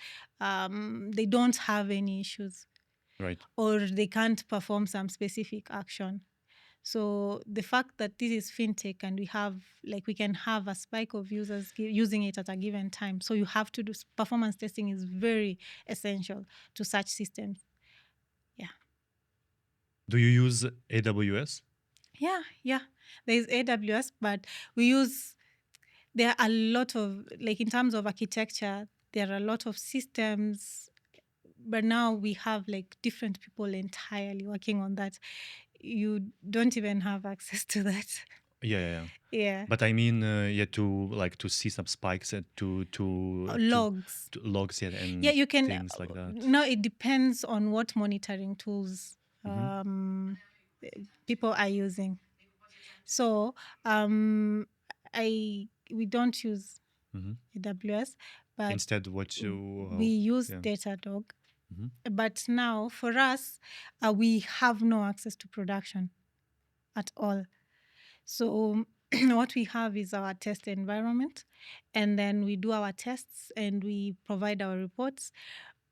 they don't have any issues, right. or they can't perform some specific action. So the fact that this is fintech, and we can have a spike of users using it at a given time, so you have to do performance testing is very essential to such systems. Yeah. Do you use AWS? Yeah. There is AWS, but there are a lot of, like, in terms of architecture, there are a lot of systems, but now we have like different people entirely working on that. You don't even have access to that. Yeah, yeah, yeah. Yeah. But I mean, yeah, to see some spikes and Logs. to logs, yeah, and Yeah, you can. things like that. No, it depends on what monitoring tools Mhm. people are using. So we don't use Mhm. AWS, but Instead, what we use yeah. Datadog. Mhm. But now for us, we have no access to production at all. So what we have is our test environment, and then we do our tests and we provide our reports.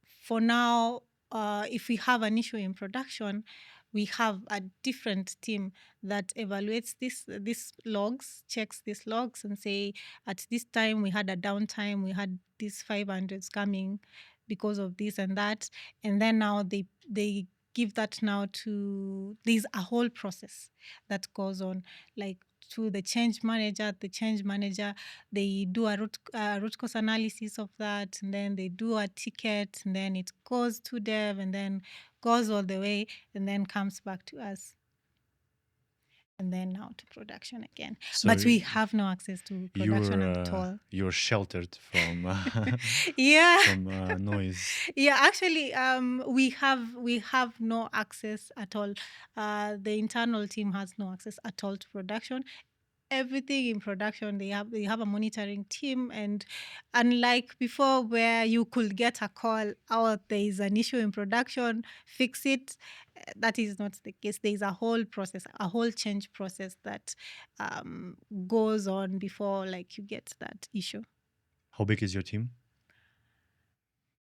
For now, if we have an issue in production, we have a different team that evaluates these logs, checks these logs, and say at this time we had a downtime, we had these 500s coming because of this and that, and then now they give that now to, there's a whole process that goes on, like to the change manager. The change manager, they do a root cause analysis of that, and then they do a ticket, and then it goes to dev, and then goes all the way, and then comes back to us, and then now to production again. So But we have no access to production at all. you're sheltered from Yeah. from noise. Yeah, actually, we have no access at all. The internal team has no access at all to production. Everything in production, they have a monitoring team, and unlike before where you could get a call, oh, there is an issue in production, fix it. That is not the case. There is a whole process, a whole change process that goes on before, like, you get that issue. How big is your team?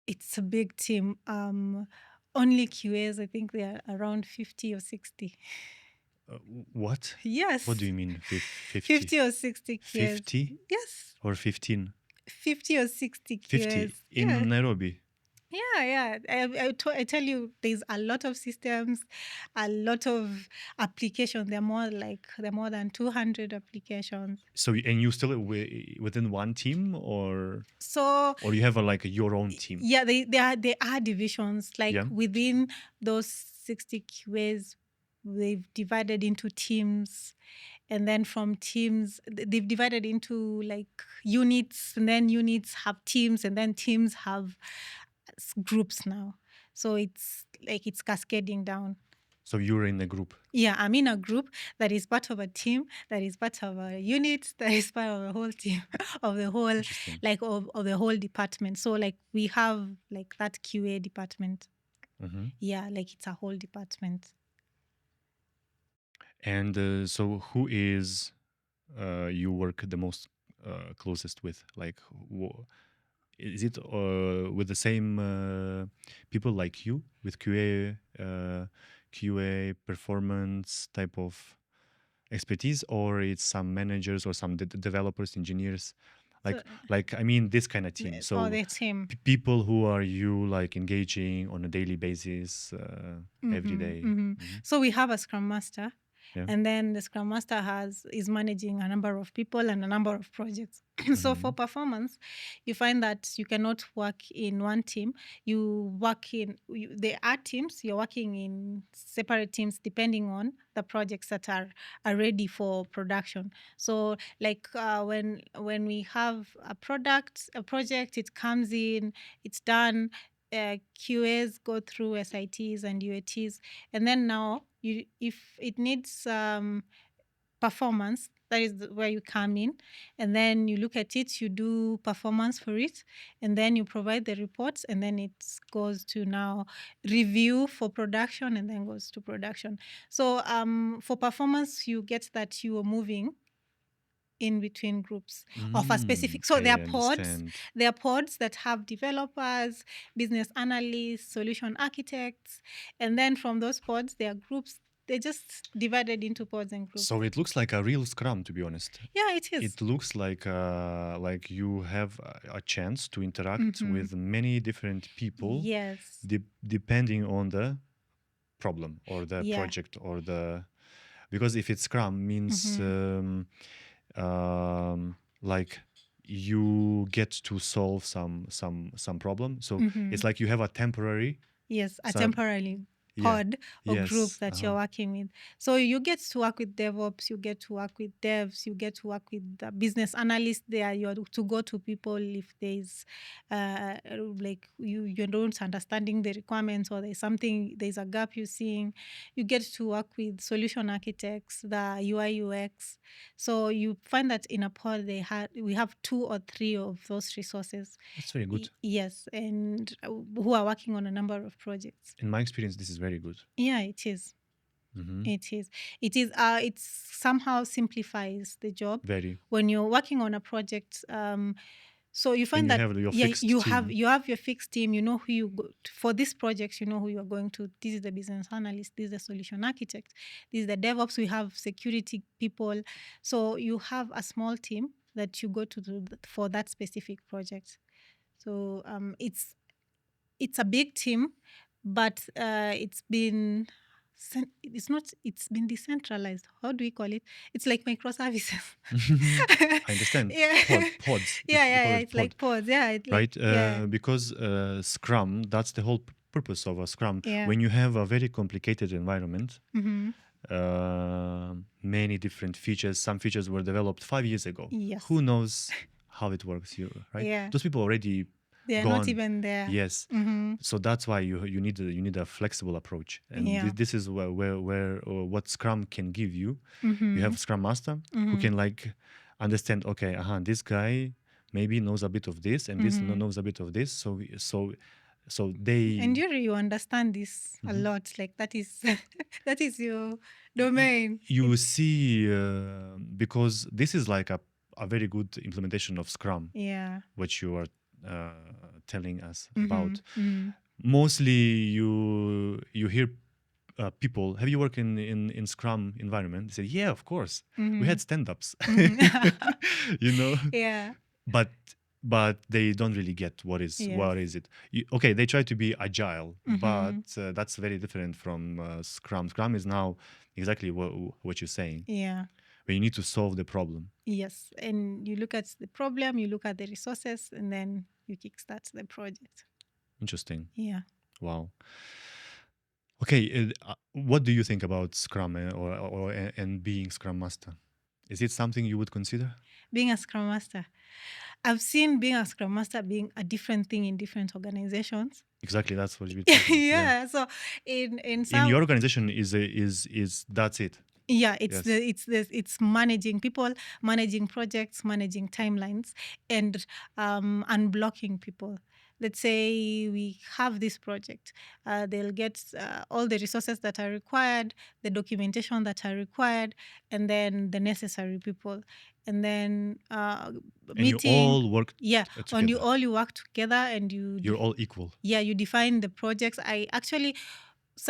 It's a big team. Only QAs, I think they are around 50 or 60. What? Yes. What do you mean 50? 50 or 60 QAs. 50 Yes. or 15? 50 or 60 50 QAs. in Yeah. Nairobi. Yeah. I tell you, there's a lot of systems, a lot of applications. There are more than 200 applications. So and you still within one team, So or you have like your own team? yeah, there are divisions, like Yeah. within those 60 QAs. They've divided into teams, and then from teams they've divided into like units, and then units have teams, and then teams have groups now. So it's like it's cascading down. So you're in a group. Yeah, I'm in a group that is part of a team, that is part of a unit, that is part of a whole team, of the whole, Interesting. like of the whole department. So like we have like that QA department. Mhm. Yeah, like it's a whole department. And so who is you work the most closest with? Like is it with the same people like you with QA performance type of expertise, or it's some managers or some developers, engineers, So, like I mean this kind of team. or So the team. people who are you like engaging on a daily basis every Mhm, day. mhm. Mhm. So we have a Scrum Master, Yeah. and then the Scrum Master is managing a number of people and a number of projects. So for Mhm. performance, you find that you cannot work in one team. There are teams. You're working in separate teams depending on the projects that are ready for production. So like when we have a project, it comes in, it's done. QAs go through SITs and UATs, and then now if it needs performance, that is where you come in, and then you look at it, you do performance for it, and then you provide the reports, and then it goes to now review for production, and then goes to production. So for performance, you get that you are moving in between groups of a specific. So I understand. there are pods that have developers, business analysts, solution architects, and then from those pods there are groups. They're just divided into pods and groups. So it looks like a real scrum, to be honest. Yeah, it is. It looks like you have a chance to interact with many different people, Yes. depending on the problem or the Yeah. project or the, because if it's scrum means like you get to solve some problem. So it's like you have a temporary Yes, a so- temporary yeah. pod or group Yes. that you're working with. So you get to work with DevOps, you get to work with devs, you get to work with the business analysts. There, you're to go to people if there's like you don't understanding the requirements, or there's a gap you're seeing. You get to work with solution architects, the UI UX. So you find that in a pod we have 2 or 3 of those resources. That's very good. Yes, and who are working on a number of projects. In my experience, this is very good. Yeah, it is. Mhm. It is. It is. It somehow simplifies the job Very. when you're working on a project. So you find you that have your fixed you team. have your fixed team. You know who you go for this project. You know who you are going to. This is the business analyst. This is the solution architect. This is the DevOps. We have security people. So you have a small team that you go to for that specific project. So it's a big team, but it's been decentralized. How do we call it? It's like microservices. I understand. Yeah. Pods. Yeah. It It's like pods. Yeah. It's like, right? Because Scrum, that's the whole purpose of a Scrum. Yeah. When you have a very complicated environment, Mhm. many different features. Some features were developed 5 years ago. Yes. Who knows how it works? Right? Yeah. Those people already They're gone. not even there. Yes. Mhm. So that's why you need a flexible approach, and Yeah. this is where what Scrum can give you. Mhm. You have Scrum Master who can like understand. Okay, this guy maybe knows a bit of this, and this knows a bit of this. So they. And you understand this a lot. Like that is that is your domain. You see, because this is like a very good implementation of Scrum, Yeah. what you are telling us Mhm. about. Mhm. Mostly you hear people, have you worked in Scrum environment? They say, yeah, of course. We had stand-ups. You know? Yeah. But they don't really get what is it. Okay, they try to be agile, but that's very different from Scrum. Scrum is now exactly what you're saying. Yeah. Where you need to solve the problem. Yes. And you look at the problem, you look at the resources, and then you kickstart the project. Interesting. Yeah. Wow. Okay, what do you think about Scrum and being Scrum Master? Is it something you would consider? Being a Scrum Master. I've seen being a Scrum Master being a different thing in different organizations. Exactly, that's what we're talking. Yeah. So in some, in your organization is that's it. Yeah, it's Yes. it's managing people, managing projects, managing timelines, and unblocking people. let's say we have this project, they'll get all the resources that are required, the documentation that are required, and then the necessary people, and then And you meeting. all work Yeah, on you together. all you work together, and You're all equal. yeah, you define the projects. I actually,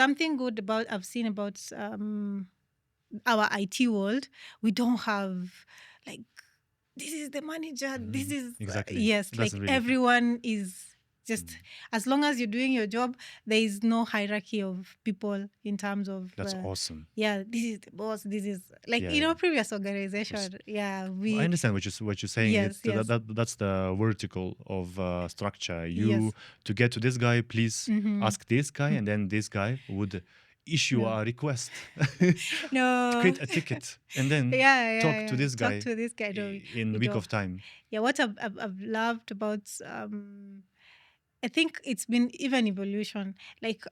something good about I've seen about our IT world, we don't have like, this is the manager, this is Exactly. yes, That's like really good. everyone is just, as long as you're doing your job, there is no hierarchy of people in terms of That's awesome. yeah, this is the boss, this is like Yeah, in yeah. our previous organization. Yeah, I we understand what you're saying. yes, yes, That's the vertical of structure. yes. To get to this guy, please Mm-hmm. ask this guy, and then this guy would issue No. a request, No. create a ticket, and then Yeah, yeah, talk to yeah. this Talk guy to this guy. No, in we a week don't. of time. Yeah, what I've loved about I think it's been even evolution. Like,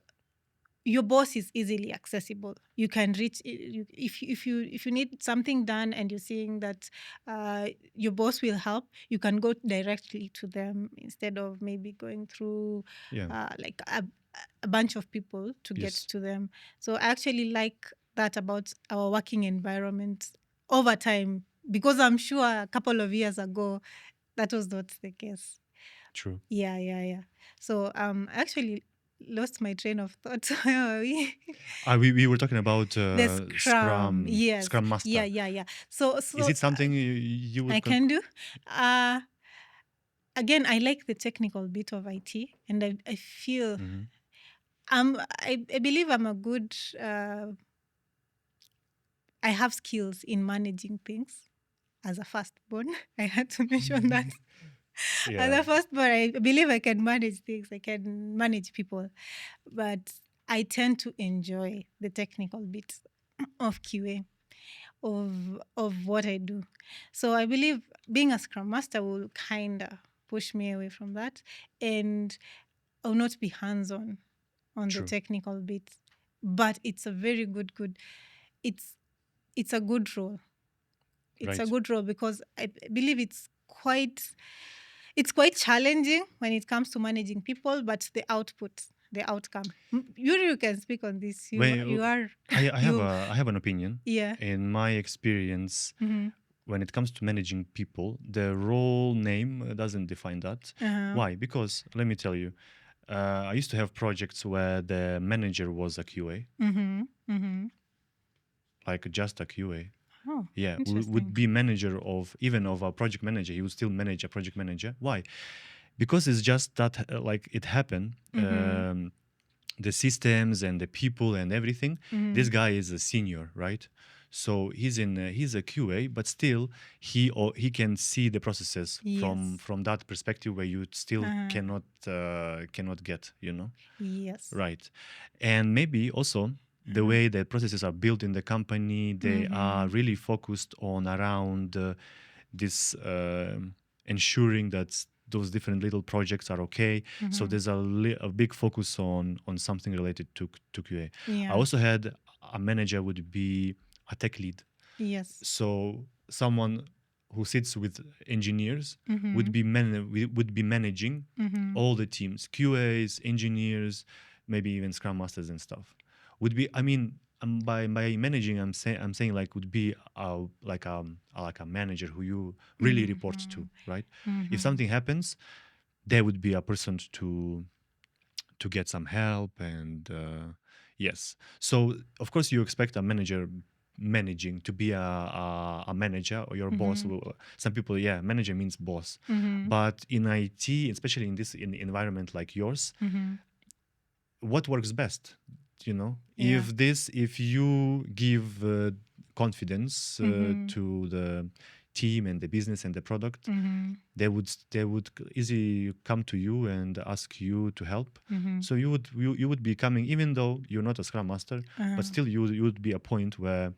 your boss is easily accessible. You can reach if you need something done and you're seeing that your boss will help. You can go directly to them instead of maybe going through Yeah. like a bunch of people to get Yes. to them. So I actually like that about our working environment over time, because I'm sure a couple of years ago that was not the case. True. Yeah, yeah, yeah. So I actually lost my train of thought. Where were we? We were talking about The Scrum. Yes. Scrum Master. Yeah, yeah, yeah. So Is it something you would I can do. Again, I like the technical bit of IT, and I feel Mhm. I believe I'm a good. I have skills in managing things. As a firstborn, I had to mention that. As Yeah. a firstborn, I believe I can manage things. I can manage people, but I tend to enjoy the technical bits of QA, of what I do. So I believe being a Scrum Master will kind of push me away from that, and I'll not be hands-on on the True. technical bits. But it's a very good. It's a good role. It's a Right. good role because I believe it's quite challenging when it comes to managing people, but the outcome. You can speak on this. You Well, are I you have an opinion. yeah. In my experience, Mm-hmm. when it comes to managing people, the role name doesn't define that. Uh-huh. Why? Because let me tell you, I used to have projects where the manager was a QA, Mm-hmm. Mm-hmm. like just a QA. Oh, Yeah, interesting. would be manager of even of a project manager. He would still manage a project manager. Why? Because it's just that like it happened. Mm-hmm. The systems and the people and everything. Mm-hmm. This guy is a senior, right? So he's a QA, but still he can see the processes Yes. from that perspective where you still Uh-huh. cannot get, Yes. right? And maybe also the way the processes are built in the company, they are really focused on around this ensuring that those different little projects are okay. So there's a big focus on something related to QA. Yeah. I also had a manager would be a tech lead. Yes. So someone who sits with engineers Mm-hmm. would be managing all the teams, QAs, engineers, maybe even Scrum Masters and stuff. Would be, I mean, by managing, I'm saying like would be like a manager who you really report to, right? If something happens, there would be a person to get some help and yes. So of course you expect a manager managing to be a manager or your boss. Some people, yeah, manager means boss, but in IT, especially in this environment like yours, what works best, Yeah. if you give confidence to the team and the business and the product, they would easily come to you and ask you to help. So you would be coming, even though you're not a Scrum Master, but still you would be a point where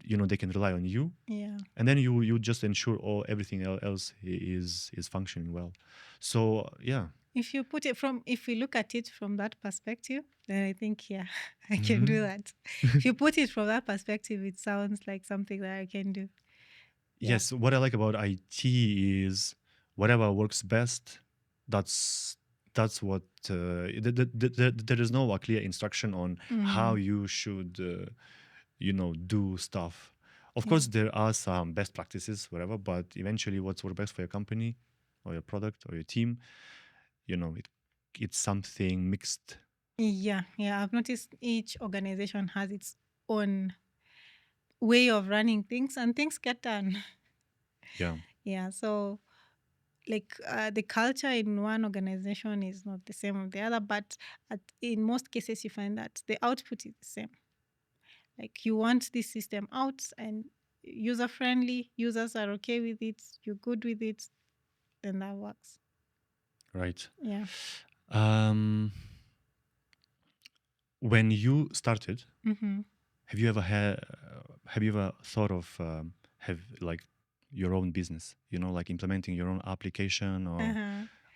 they can rely on you, Yeah. and then you just ensure everything else is functioning well. So yeah. If we look at it from that perspective, then I think, yeah, I can do that. If you put it from that perspective, it sounds like something that I can do. Yeah. Yes, what I like about IT is whatever works best, that's what there is no clear instruction on how you should do stuff. Of course there are some best practices whatever, but eventually what's work best for your company or your product or your team, it's something mixed. Yeah, yeah. I've noticed each organization has its own way of running things, and things get done. Yeah, Yeah. So, like the culture in one organization is not the same with the other, but in most cases, you find that the output is the same. Like you want this system out and user friendly, users are okay with it, you're good with it, then that works. right. Yeah. When you started, Mm-hmm. have you ever thought of have like your own business, like implementing your own application or Uh-huh.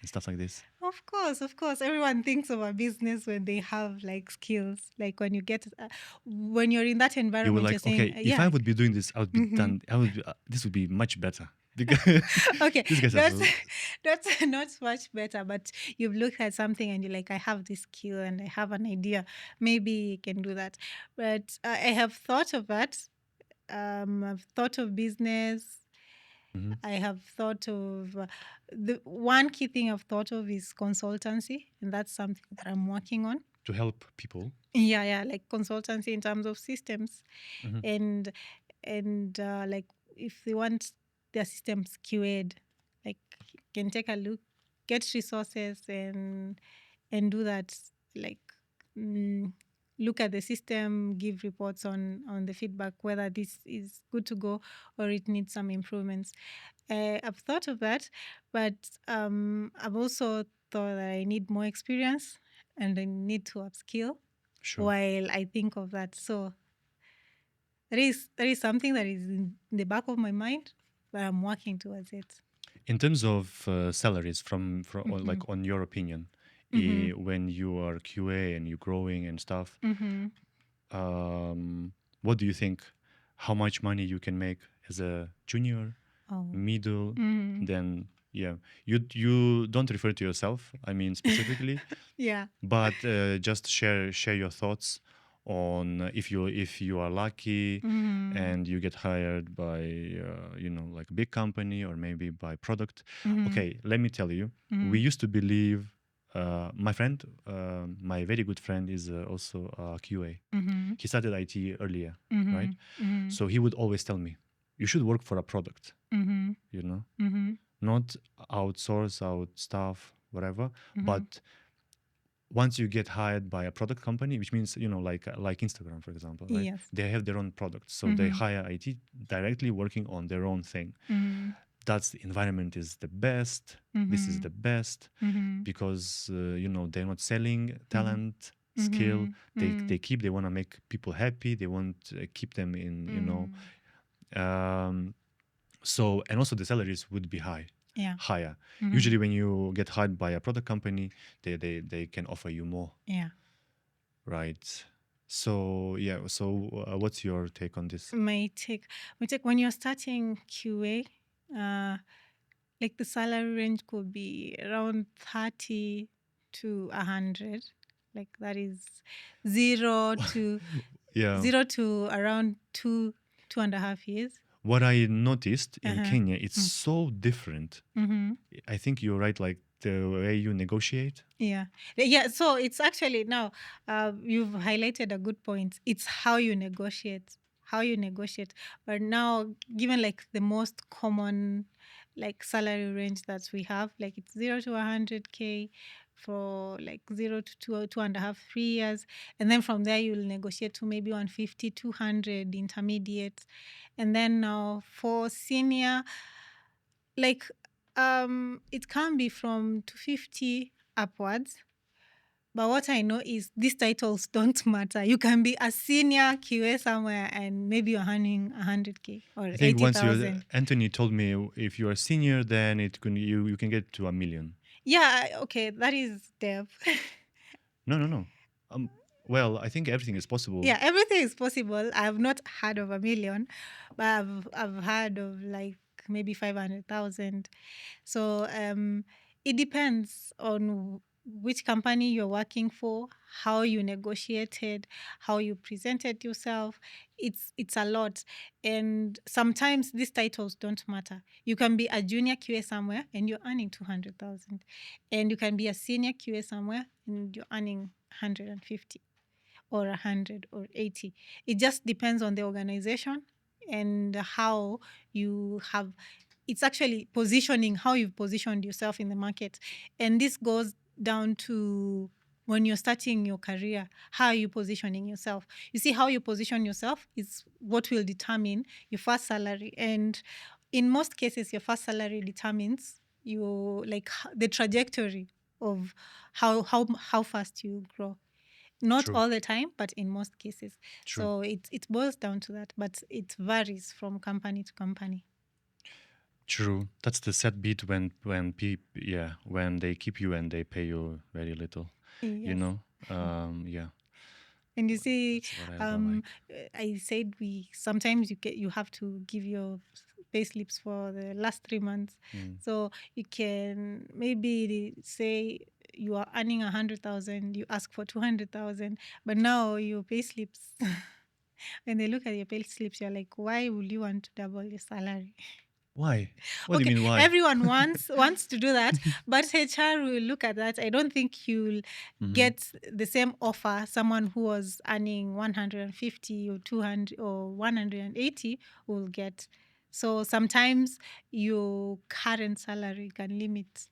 and stuff like this? Of course, of course. Everyone thinks of a business when they have like skills. Like when you're in that You were environment, you're like, saying, okay, if I yeah. would be doing this, I would be Mm-hmm. done. This would be much better because Okay, these guys are that's so. that's not much better. But you've looked at something and you're like, I have this skill and I have an idea. Maybe you can do that. But I have thought of that. I've thought of business. Mhm. I have thought of the one key thing I've thought of is consultancy, and that's something that I'm working on. To help people. Yeah, like consultancy in terms of systems, Mhm. and like if they want their systems QA'd, like can take a look, get resources, and do that. Like mm, look at the system, give reports on the feedback whether this is good to go or it needs some improvements. I've thought of that, but I've also thought that I need more experience and I need to upskill Sure. while I think of that. So that is something that is in the back of my mind, but I'm working towards it. In terms of salaries, from like on your opinion, when you are QA and you're growing and stuff, what do you think? How much money you can make as a junior, Oh. middle, then yeah, you don't refer to yourself. I mean specifically, Yeah. but just share your thoughts on if you are lucky and you get hired by like a big company or maybe by product. Okay, let me tell you, we used to believe my friend, my very good friend is also a QA. He started IT earlier, right? So he would always tell me, you should work for a product, not outsource out stuff, whatever, but once you get hired by a product company, which means like Instagram, for example, right? Yes. They have their own products, so they hire IT directly working on their own thing. That's the environment is the best. This is the best because they're not selling talent, skill. They want to make people happy. They want to keep them in. So and also the salaries would be higher. Usually when you get hired by a product company, they can offer you more. Yeah. Right. So yeah. So what's your take on this? My take when you're starting QA, like the salary range could be around 30 to 100. Like that is zero to Yeah. zero to around 2.5 years. What I noticed in Uh-huh. Kenya, it's so different. I think you're right. Like the way you negotiate. Yeah. So it's actually now you've highlighted a good point. It's how you negotiate. But now, given like the most common like salary range that we have, like it's 0 to 100K for like 0 to 2.5, 3 years, and then from there you'll negotiate to maybe 150, 200 intermediate, and then now for senior, like it can be from 250 upwards. But what I know is these titles don't matter. You can be a senior QA somewhere and maybe you're earning 100K or I think once you 80,000. Anthony told me if you are senior, then you can get to 1 million. Yeah, okay, that is dev. No. Well, I think everything is possible. Yeah, everything is possible. I've not heard of 1 million, but I've heard of like maybe 500,000. So it depends on which company you're working for, how you negotiated, how you presented yourself. It's a lot. And sometimes these titles don't matter. You can be a junior QA somewhere and you're earning 200,000. And you can be a senior QA somewhere and you're earning 150 or 100 or 80. It just depends on the organization and how you have, it's actually positioning, how you've positioned yourself in the market. And this goes down to when you're starting your career, how are you positioning yourself? You see, how you position yourself is what will determine your first salary. And in most cases, your first salary determines your the trajectory of how fast you grow. Not True. all the time, but in most cases. True. So it boils down to that, but it varies from company to company. True. That's the sad bit when when they keep you and they pay you very little. You Yes. know. Yeah. And you see, That's what I don't like. I said sometimes you have to give your pay slips for the last 3 months. So you can maybe say you are earning 100,000, you ask for 200,000, but now your pay slips, when they look at your pay slips, you're like, why would you want to double your salary? Why? What do you mean why? Everyone wants to do that, but HR will look at that. I don't think you'll get the same offer someone who was earning 150 or 200 or 180 will get. So sometimes your current salary can limit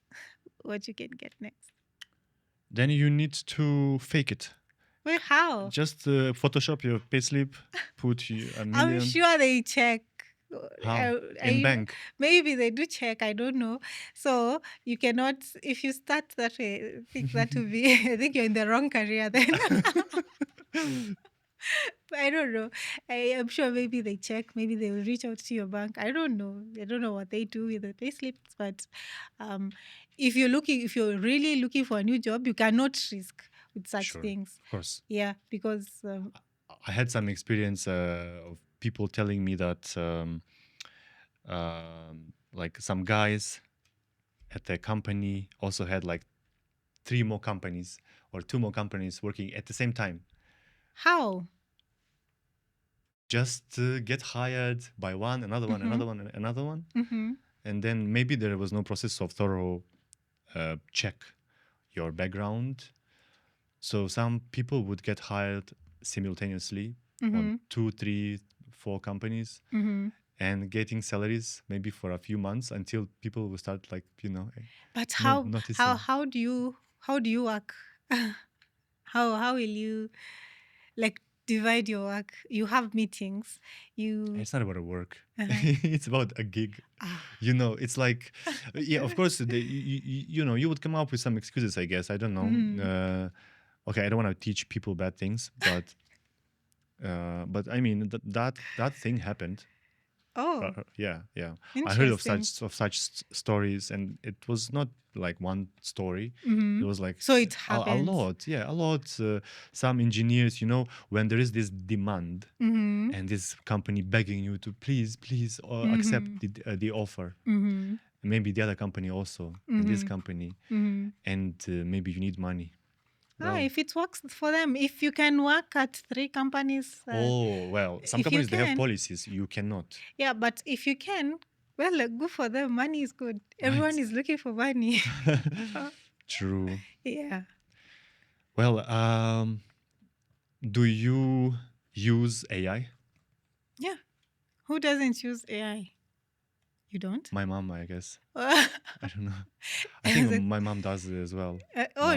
what you can get next. Then you need to fake it. Well, how? Just Photoshop your payslip, put a million. I'm sure they check. How? In bank? Maybe they do check. I don't know. So you cannot, if you start that way, I think that would be, I think you're in the wrong career then. I don't know. I am sure maybe they check. Maybe they will reach out to your bank. I don't know. I don't know what they do with the pay slips. But if you're really looking for a new job, you cannot risk with such things. Of course. Yeah, because I had some experience of people telling me that like some guys at their company also had like 3 more companies or 2 more companies working at the same time. How? Just get hired by one, another one, another one, and another one. And then maybe there was no process of thorough check your background. So some people would get hired simultaneously on 2, 3, 4 companies and getting salaries maybe for a few months until people will start But noticing. how do you work? How will you divide your work? You have meetings. It's not about work. It's about a gig. It's like, yeah, of course, you would come up with some excuses, I guess. I don't know. Okay, I don't want to teach people bad things, but I mean that thing happened. Oh, yeah. I heard of such stories, and it was not like one story. It was like so it a happens. lot. Yeah, a lot. Some engineers, when there is this demand and this company begging you to please accept the offer. Maybe the other company also, and this company, and maybe you need money. If it works for them, if you can work at 3 companies. Some companies, they have policies. You cannot. Yeah, but if you can, well, good for them. Money is good. Everyone is looking for money. True. Yeah. Well, do you use AI? Yeah. Who doesn't use AI? You don't? My mom, I guess. I don't know. I think my mom does it as well.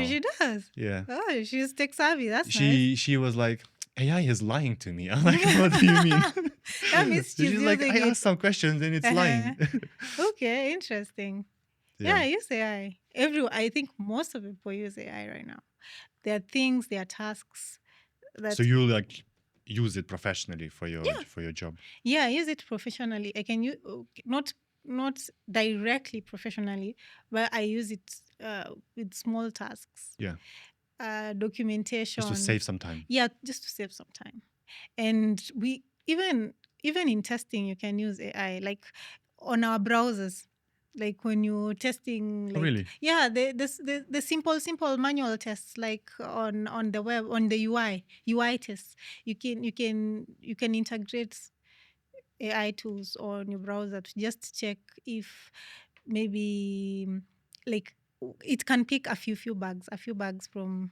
She does? Yeah. Oh, she's tech savvy. That's nice. She was like, AI is lying to me. I'm like, what do you mean? That means she's like, I asked some questions and it's lying. Okay, interesting. Yeah, I use AI. I think most of people use AI right now. There are things, there are tasks. So you use it professionally for your job? Yeah, I use it professionally. I can use not directly professionally, but I use it with small tasks. Yeah. Documentation. Just to save some time. Yeah, just to save some time. And we even in testing, you can use AI, like on our browsers. like when you're testing, Oh, like really? yeah, the simple manual tests, like on the web, on the UI tests. You can integrate AI tools on your browser to just check if maybe like it can pick a few bugs from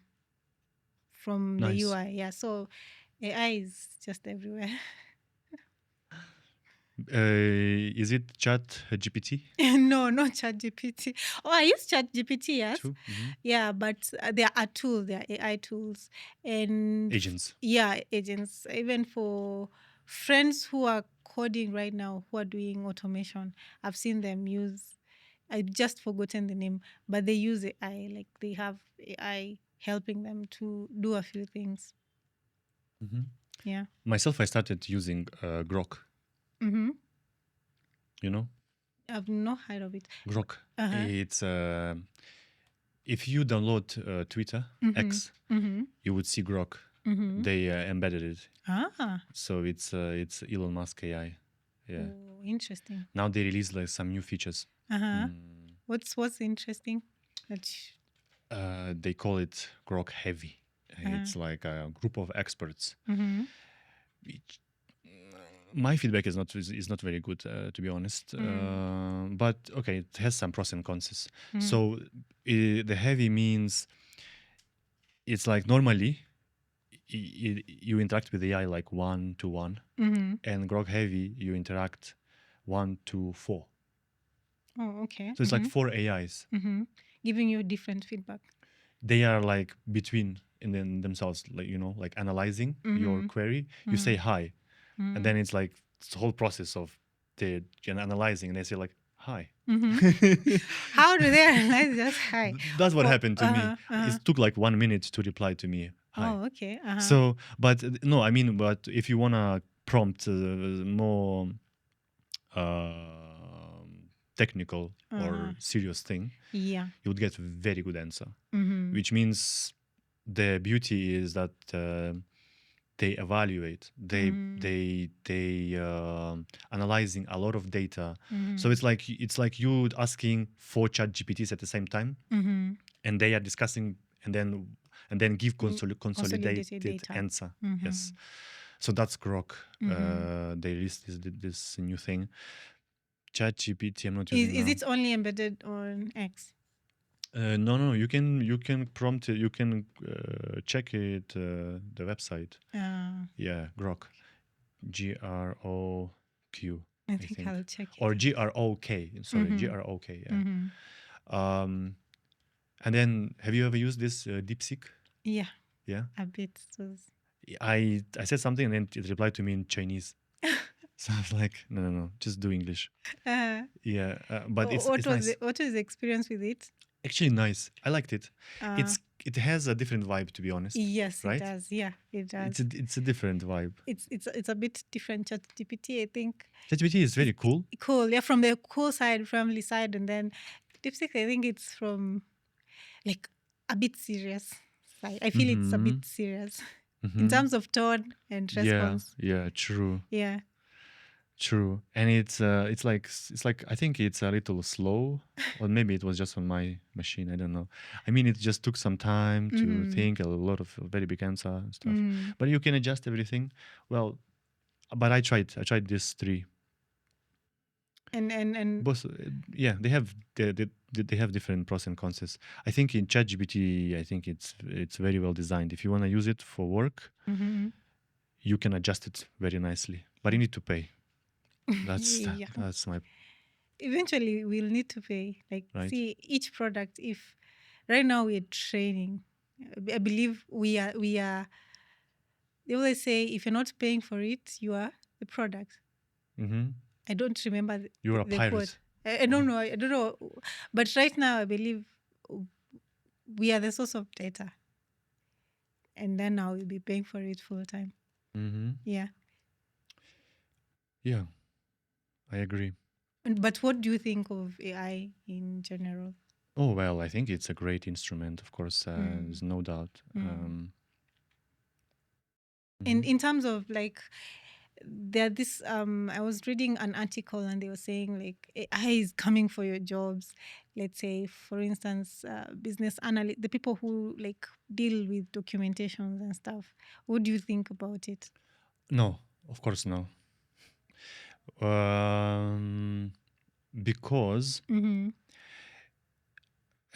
the Nice. UI. Yeah, so AI is just everywhere. Is it Chat GPT No, not ChatGPT. Oh, I use ChatGPT, yes. too? Mhm. Yeah, but there are tools, there are AI tools, and Agents. yeah, agents. Even for friends who are coding right now, who are doing automation, I've seen them use. I just forgotten the name, but they use AI. Like they have AI helping them to do a few things. Mhm. Yeah. Myself, I started using Grok. Mm-hmm. You know, I've not heard of it. Grok. Uh-huh. It's if you download Twitter Mm-hmm. X, Mm-hmm. you would see Grok. Mm-hmm. They embedded it, Ah. so it's Elon Musk AI. Yeah. Oh, interesting. Now they release like some new features. Uh-huh. What's interesting? That They call it Grok Heavy. It's like a group of experts. mm-hmm. Which, my feedback is not very good, to be honest. But okay, it has some pros and cons. So the heavy means it's like normally you interact with AI like 1-to-1, Mm-hmm. and Grok Heavy you interact 1-to-4. Oh, okay. So it's like 4 AIs. Mm-hmm. Giving you different feedback. They are like between in themselves, like like analyzing your query. You say hi, and then it's like this whole process of the analyzing, and they say like hi. How do they analyze just hi? That's what For happened to me. It took like 1 minute to reply to me hi. Oh, okay. So, but no, I mean, but if you wanna prompt more technical or serious thing, Yeah. you would get a very good answer. Mm-hmm. Which means the beauty is that they evaluate, they analyzing a lot of data. So it's like you asking 4 ChatGPTs at the same time, Mm-hmm. and they are discussing and then give consolidated data. answer. Yes. So that's Grok. They released this new thing. ChatGPT, I'm not using Is now. it only embedded on X? No, you can prompt it. You can check it. The website. Yeah, Grok, Grok. I I think think, I'll check it. or Grok. Sorry, Grok. Yeah. And then, have you ever used this DeepSeek? Yeah, Yeah. a bit. I said something and then it replied to me in Chinese. So I was like, no, just do English. Yeah, but it's nice. What was the experience with it? Actually nice. I liked it. It has a different vibe, to be honest. Yes, right? it does. Yeah, it does. It's a different vibe. It's a bit different. ChatGPT, I think. ChatGPT is very cool. Cool, yeah, from the cool side, family side, and then DeepSeek, I think it's from like a bit serious side. I feel it's a bit serious in terms of tone and response. Yeah, true. Yeah. True, and it's like I think it's a little slow, or maybe it was just on my machine. I don't know. I mean, it just took some time to think, a lot of very big answer and stuff. But you can adjust everything. Well, but I tried these three. And Both, yeah, they have different pros and cons. I think in ChatGPT, I think it's very well designed. If you want to use it for work, you can adjust it very nicely, but you need to pay. That's my. Eventually we'll need to pay. Like, Right. see each product. If right now we're training, I believe we are. They always say if you're not paying for it, you are the product. I don't remember You're a the pirate. quote. I don't know. I don't know. But right now, I believe we are the source of data, and then now we'll be paying for it full time. Yeah. Yeah, I agree. But what do you think of AI in general? Oh, well, I think it's a great instrument, of course, there's no doubt. And in terms of like there this I was reading an article and they were saying like AI is coming for your jobs. Let's say, for instance, business analyst, the people who like deal with documentations and stuff. What do you think about it? No, of course no. Because Mm-hmm.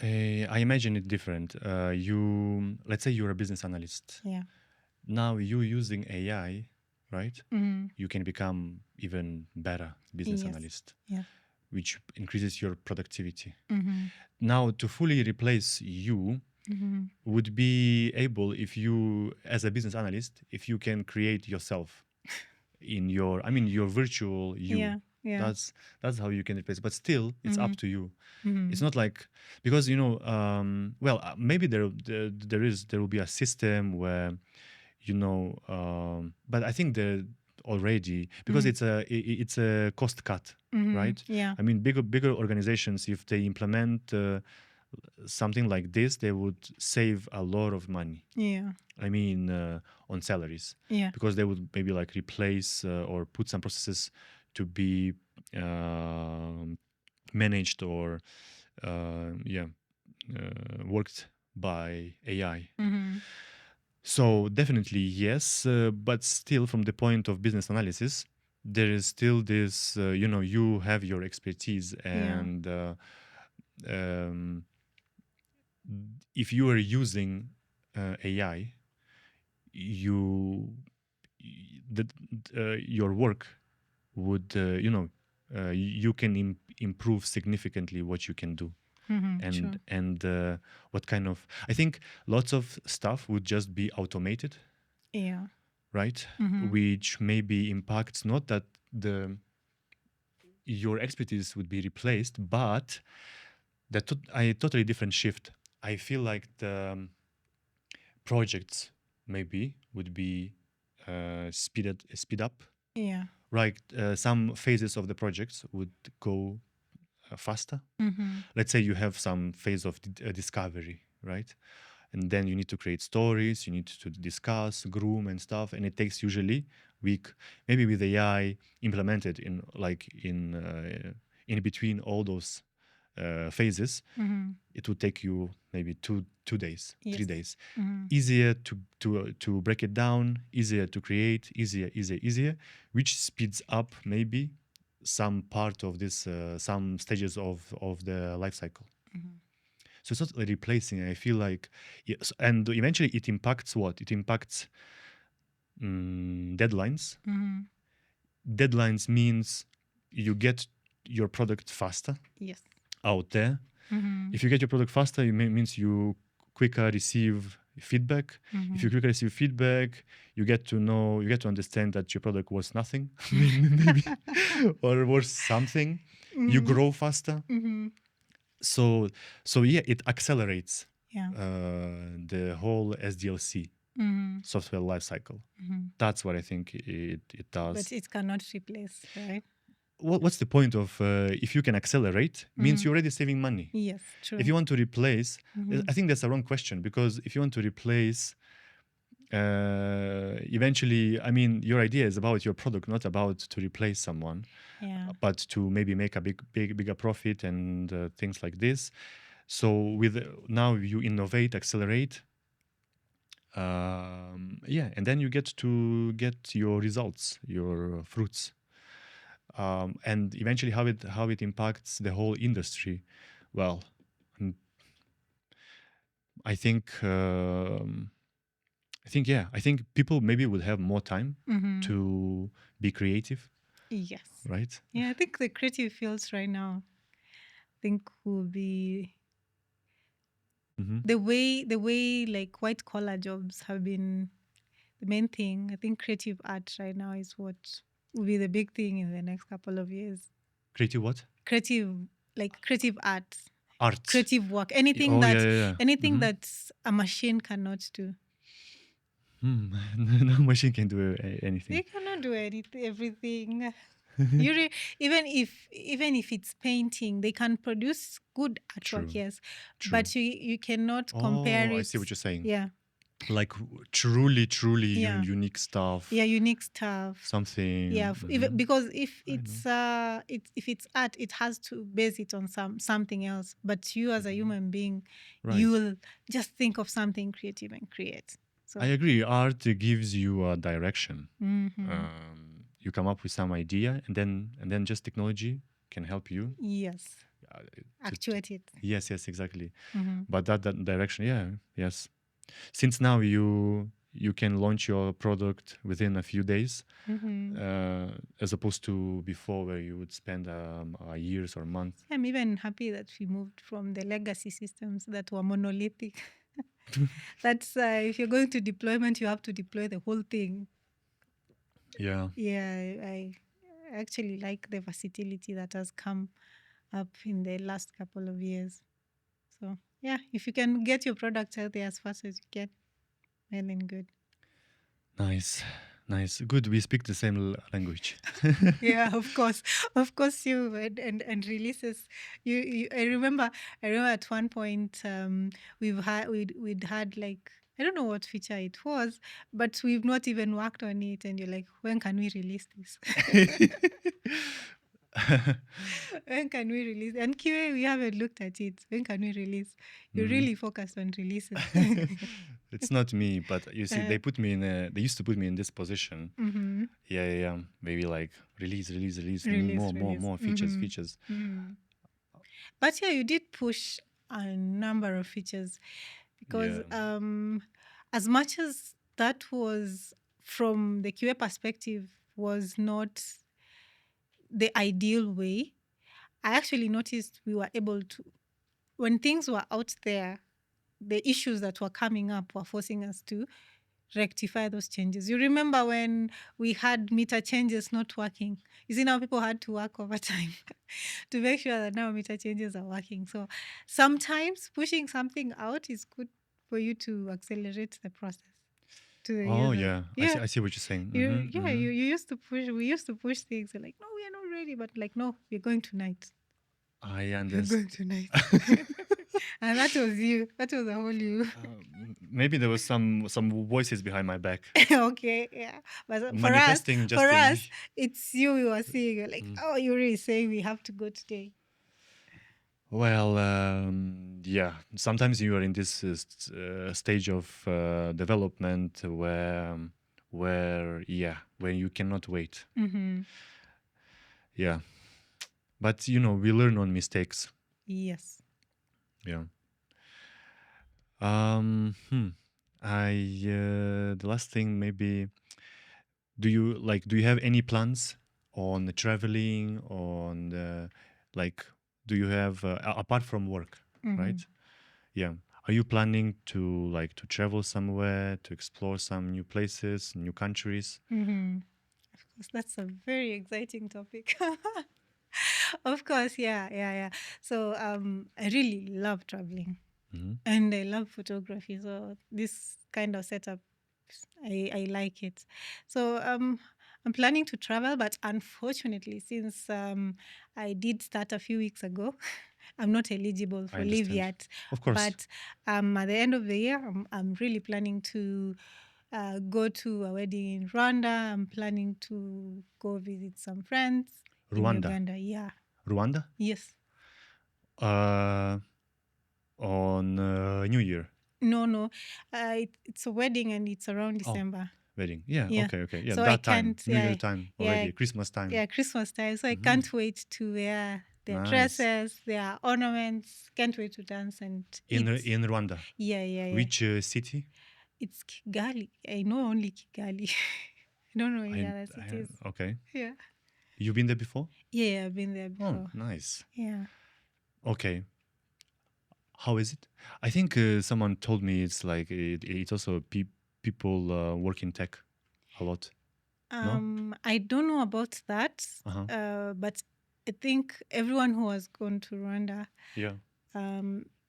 I imagine it different. Let's say you're a business analyst. Yeah. Now you using AI, right? Mm-hmm. You can become even better business Yes. analyst, Yeah. which increases your productivity. Mm-hmm. Now to fully replace you Mm-hmm. would be able, if you, as a business analyst, if you can create yourself in your virtual you. Yeah. Yeah. That's how you can replace. But still, it's up to you. Mm-hmm. It's not like, because maybe there will be a system where but I think there already, because it's a cost cut, right? Yeah. I mean, bigger organizations, if they implement something like this, they would save a lot of money. Yeah. I mean, on salaries, Yeah. because they would maybe like replace or put some processes to be managed or worked by AI. Mm-hmm. So definitely yes, but still, from the point of business analysis, there is still this. You have your expertise, and if you are using AI, you that your work would you can improve significantly what you can do. Mm-hmm. Sure. And what kind of, I think lots of stuff would just be automated, Yeah. right? Which maybe impacts not that your expertise would be replaced, but a totally different shift. I feel like the projects maybe would be speed up. Yeah. Right, some phases of the projects would go faster. Mm-hmm. Let's say you have some phase of discovery, right? And then you need to create stories, you need to discuss, groom and stuff, and it takes usually week. Maybe with AI implemented in between all those phases, it would take you maybe two days, Yes. 3 days. Mm-hmm. Easier to break it down, easier to create, easier, which speeds up maybe some part of this, some stages of the life cycle. So it's not like replacing. I feel like, yes, and eventually it impacts what? It impacts deadlines. Deadlines means you get your product faster Yes. out there. If you get your product faster, it means you quicker receive feedback. If you quicker receive feedback, you get to understand that your product was nothing, maybe, or was something. You grow faster. So yeah, it accelerates Yeah. the whole SDLC, software lifecycle. That's what I think it does. But it cannot replace, right? What's the point of if you can accelerate, means you're already saving money. Yes, true. If you want to replace, I think that's a wrong question, because if you want to replace, eventually, I mean, your idea is about your product, not about to replace someone, Yeah. but to maybe make a bigger profit and things like this. So with now you innovate, accelerate, and then you get to get your results, your fruits. And eventually how it impacts the whole industry. Well, I think people maybe would have more time to be creative, Yes. right? Yeah, I think the creative fields right now, I think will be the way like white collar jobs have been the main thing. I think creative art right now is what will be the big thing in the next couple of years. Creative what? Creative art. Art. Creative work. Anything Oh, that yeah. anything that a machine cannot do. No machine can do anything. They cannot do everything. Even if it's painting, they can produce good artwork, True. yes. True. But you cannot compare Oh, it. I see what you're saying. Yeah. like truly Yeah. unique stuff. Yeah, unique stuff. Something. Yeah, Mhm. because if I know. if it's art, it has to base it on something else. But you as a human being, Right. you'll just think of something creative and create. So I agree. Art gives you a direction. mhm. You come up with some idea, and then just technology can help you. Yes, Uh, actuate it. yes, yes, exactly. Mhm. But that direction, yeah, yes. Since now you can launch your product within a few days, Mhm. as opposed to before where you would spend years or months. I'm even happy that we moved from the legacy systems that were monolithic. That's if you're going to deployment, you have to deploy the whole thing. Yeah. Yeah, I actually like the versatility that has come up in the last couple of years. So yeah, if you can get your product out there as fast as you can, well and good. Nice, nice, good. We speak the same language. Yeah, of course you and releases. I remember at one point we'd had like I don't know what feature it was, but we've not even worked on it, and you're like, when can we release this? When can we release? And QA, we haven't looked at it. When can we release? You're really focused on releases. It's not me, but you see, Uh, they used to put me in this position. mhm. Yeah. Maybe like release, Release, release. more features. But yeah, you did push a number of features because Yeah. as much as that was from the QA perspective was not the ideal way, I actually noticed we were able to, when things were out there, the issues that were coming up were forcing us to rectify those changes. You remember when we had meter changes not working? You see, now people had to work overtime to make sure that now meter changes are working. So sometimes pushing something out is good for you to accelerate the process to the Oh user. yeah, Yeah. I see what you're saying. You used to push, we used to push things. You're like, no, we are not ready, but like, no, we're going tonight. I We're understand. going tonight. And that was you. That was the whole you. Maybe there was some voices behind my back Okay, yeah. But manifesting just for in. us, it's you we were seeing. You're like, oh, you're really saying we have to go today. Well, yeah. Sometimes you are in this stage of development where yeah, where you cannot wait. Mm-hmm. Yeah, but you know we learn on mistakes. Yes. Yeah. Hmm. The last thing maybe. Do you have any plans on traveling on like do you have apart from work, right? Yeah. Are you planning to like to travel somewhere to explore some new places, new countries? Mm-hmm. Of course, that's a very exciting topic. Of course, yeah. So I really love traveling and I love photography. So this kind of setup, I like it. So I'm planning to travel, but unfortunately, since I did start a few weeks ago, I'm not eligible I for leave understand. yet. Of course. But at the end of the year, I'm really planning to go to a wedding in Rwanda. I'm planning to go visit some friends in Rwanda. Uganda. Yeah. Rwanda? Yes. Uh, on New Year. No. It's a wedding and it's around December. Wedding. Yeah. Yeah. Okay. Yeah. So I That time. can't. New Year Yeah. time Yeah. already. Christmas time. Yeah. Christmas time. So I can't wait to wear their Nice. dresses, their ornaments. Can't wait to dance and In eat. in Rwanda. Yeah. Which city? It's Kigali. I know only Kigali. I don't know any other cities. Okay. Yeah. You've been there before? Yeah, I've been there before. Oh, nice. Yeah. Okay. How is it? I think someone told me it's like it's also people work in tech a lot. No? I don't know about that, Uh-huh. but I think everyone who has gone to Rwanda, Yeah.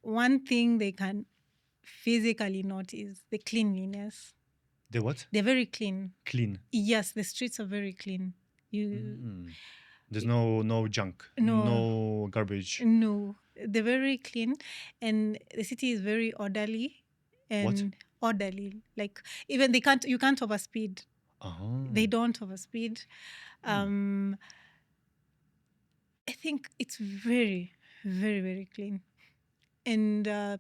one thing they can physically notice the cleanliness. The what? They're very clean. Clean. Yes, the streets are very clean. There's no junk, no garbage. No, they're very clean, and the city is very orderly. And orderly. Like even you can't overspeed. Oh. They don't overspeed. I think it's very, very, very clean and a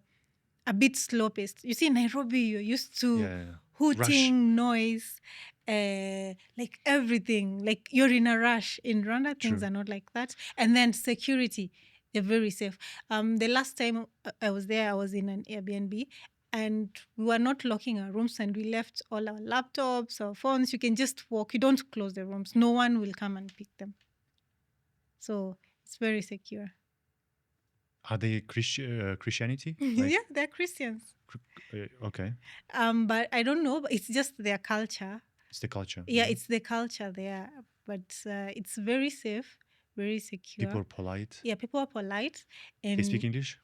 bit slow paced. You see, in Nairobi, you're used to Yeah. hooting, noise, like everything. Like you're in a rush. In Rwanda, things True. are not like that. And then security, they're very safe. The last time I was there, I was in an Airbnb. And we were not locking our rooms, and we left all our laptops, our phones. You can just walk. You don't close the rooms. No one will come and pick them. So it's very secure. Are they Christianity? Yeah, they're Christians. Okay. But I don't know. But it's just their culture. It's the culture. Yeah, it's the culture there. But it's very safe, very secure. People are polite. Yeah, people are polite. They speak And English.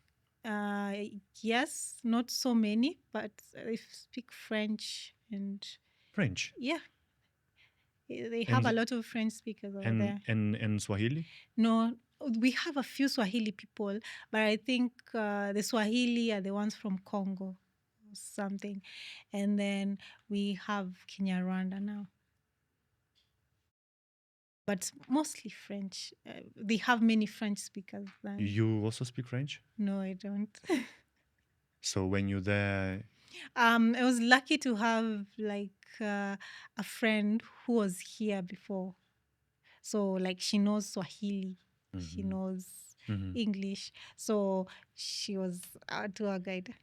yes, not so many, but they speak French and French. yeah, they have a lot of French speakers over there. And Swahili. No, we have a few Swahili people, but I think the Swahili are the ones from Congo or something. And then we have Kinyarwanda now. But mostly French. They have many French speakers. You also speak French? No, I don't. So when you're there, I was lucky to have like a friend who was here before. So like she knows Swahili, she knows English. So she was our tour guide.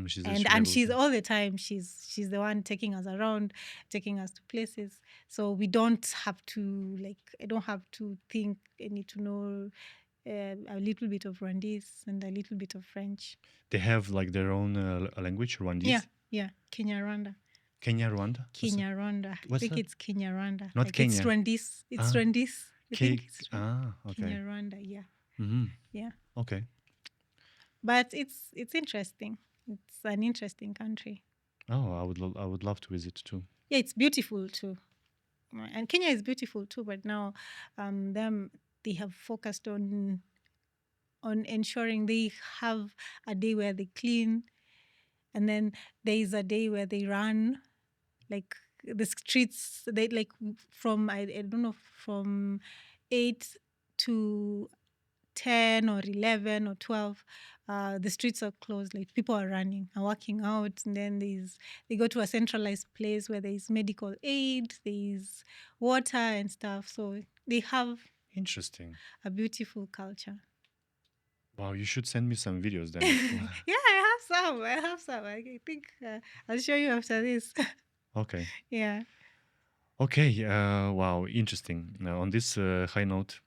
she's And she's all the time she's the one taking us around, taking us to places. So we don't have to I don't have to think. I need to know a little bit of Rwandese and a little bit of French. They have like their own language, Rwandese. Yeah, Kinyarwanda. Rwanda. Kinyarwanda. I think it's Kinyarwanda. Not like Kenya. It's Rwandese. It's Rwandese. I think it's Okay. Kinyarwanda. Yeah. Yeah. Okay. But it's interesting. It's an interesting country. Oh, I would love to visit too. Yeah, it's beautiful too. And Kenya is beautiful too, but now they have focused on ensuring they have a day where they clean, and then there is a day where they run, like the streets. They from I don't know, from 8 to 10 or 11 or 12, the streets are closed. Like people are running and working out, and then they go to a centralized place where there is medical aid, there is water and stuff. So they have Interesting. a beautiful culture. Wow, you should send me some videos then. Yeah, I have some. I think I'll show you after this. Okay. Yeah. Okay. Wow, interesting. Now, on this high note,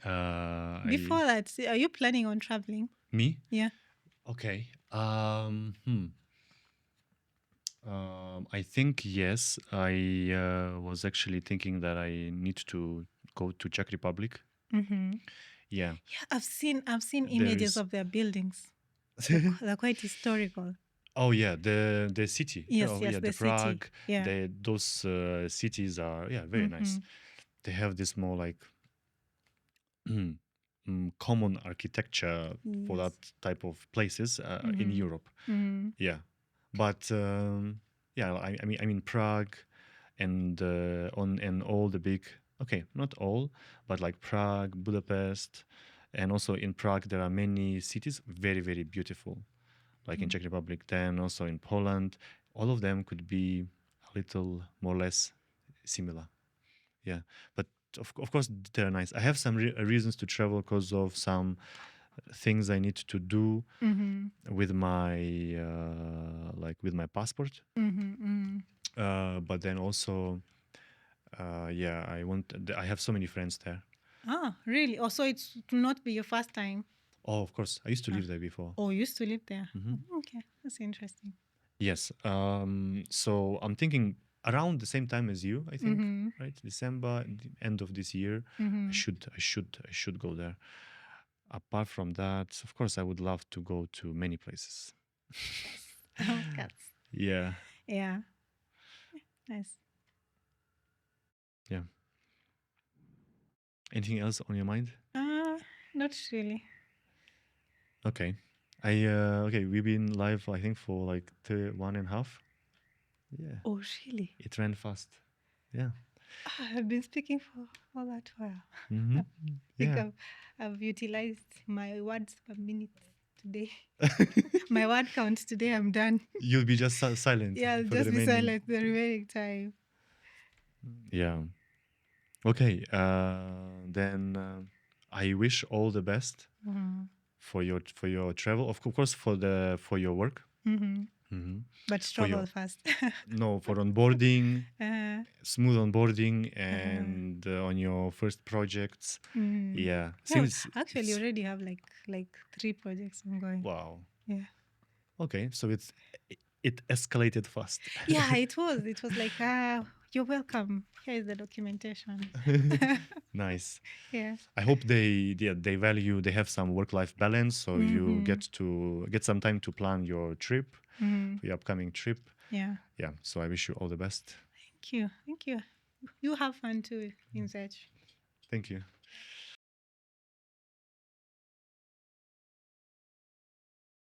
Before that, are you planning on traveling? Me? Yeah. Okay. I think yes. I was actually thinking that I need to go to Czech Republic. Mm-hmm. Yeah. Yeah, I've seen images is- of their buildings. They're quite historical. Oh yeah, the city. Yes, oh, yes, yeah, the city. Prague. Yeah. Those cities are very nice. They have this more like common architecture for that type of places in Europe. Yeah, but yeah, I mean Prague and all the big. Okay, not all, but like Prague, Budapest, and also in Prague there are many cities very very beautiful, like in Czech Republic. Then also in Poland, all of them could be a little more or less similar. Yeah, but of course they're nice. I have some reasons to travel because of some things I need to do with my with my passport. But then also, yeah, I have so many friends there. Ah, really? Oh, so it will not be your first time? Oh, of course. I used to live there before. Oh, you used to live there. Okay, that's interesting. Yes. So I'm thinking around the same time as you, I think, right? December, the end of this year, I should go there. Apart from that, of course, I would love to go to many places. Outskirts. Yeah. Yeah. Nice. Yeah. Anything else on your mind? Not really. Okay. Okay, we've been live, I think, for like 1.5. Yeah, Oh, really? it ran fast. Yeah. I've been speaking for all that while. Mm-hmm. I think Yeah. I've utilized my words per minute today. My word count today, I'm done. You'll be just silent Yeah, I'll for the just be remaining. silent the remaining time. Yeah. Okay. Then I wish all the best Mhm. for your travel. Of course, for your work. Mhm. Mm-hmm. But For your struggle fast. no for onboarding, uh, smooth onboarding, uh, and on your first projects. mm. Yeah. Oh, Seems actually, it's already have like 3 projects ongoing. wow. Yeah. Okay, so it escalated fast. Yeah, it was. It was like, you're welcome. Here is the documentation. Nice. Yeah. I hope they value, they have some work-life balance, so you Mm-hmm. get some time to plan your trip, Mm-hmm. for your upcoming trip. Yeah. Yeah. So I wish you all the best. Thank you. Thank you. You have fun too in search. Thank you.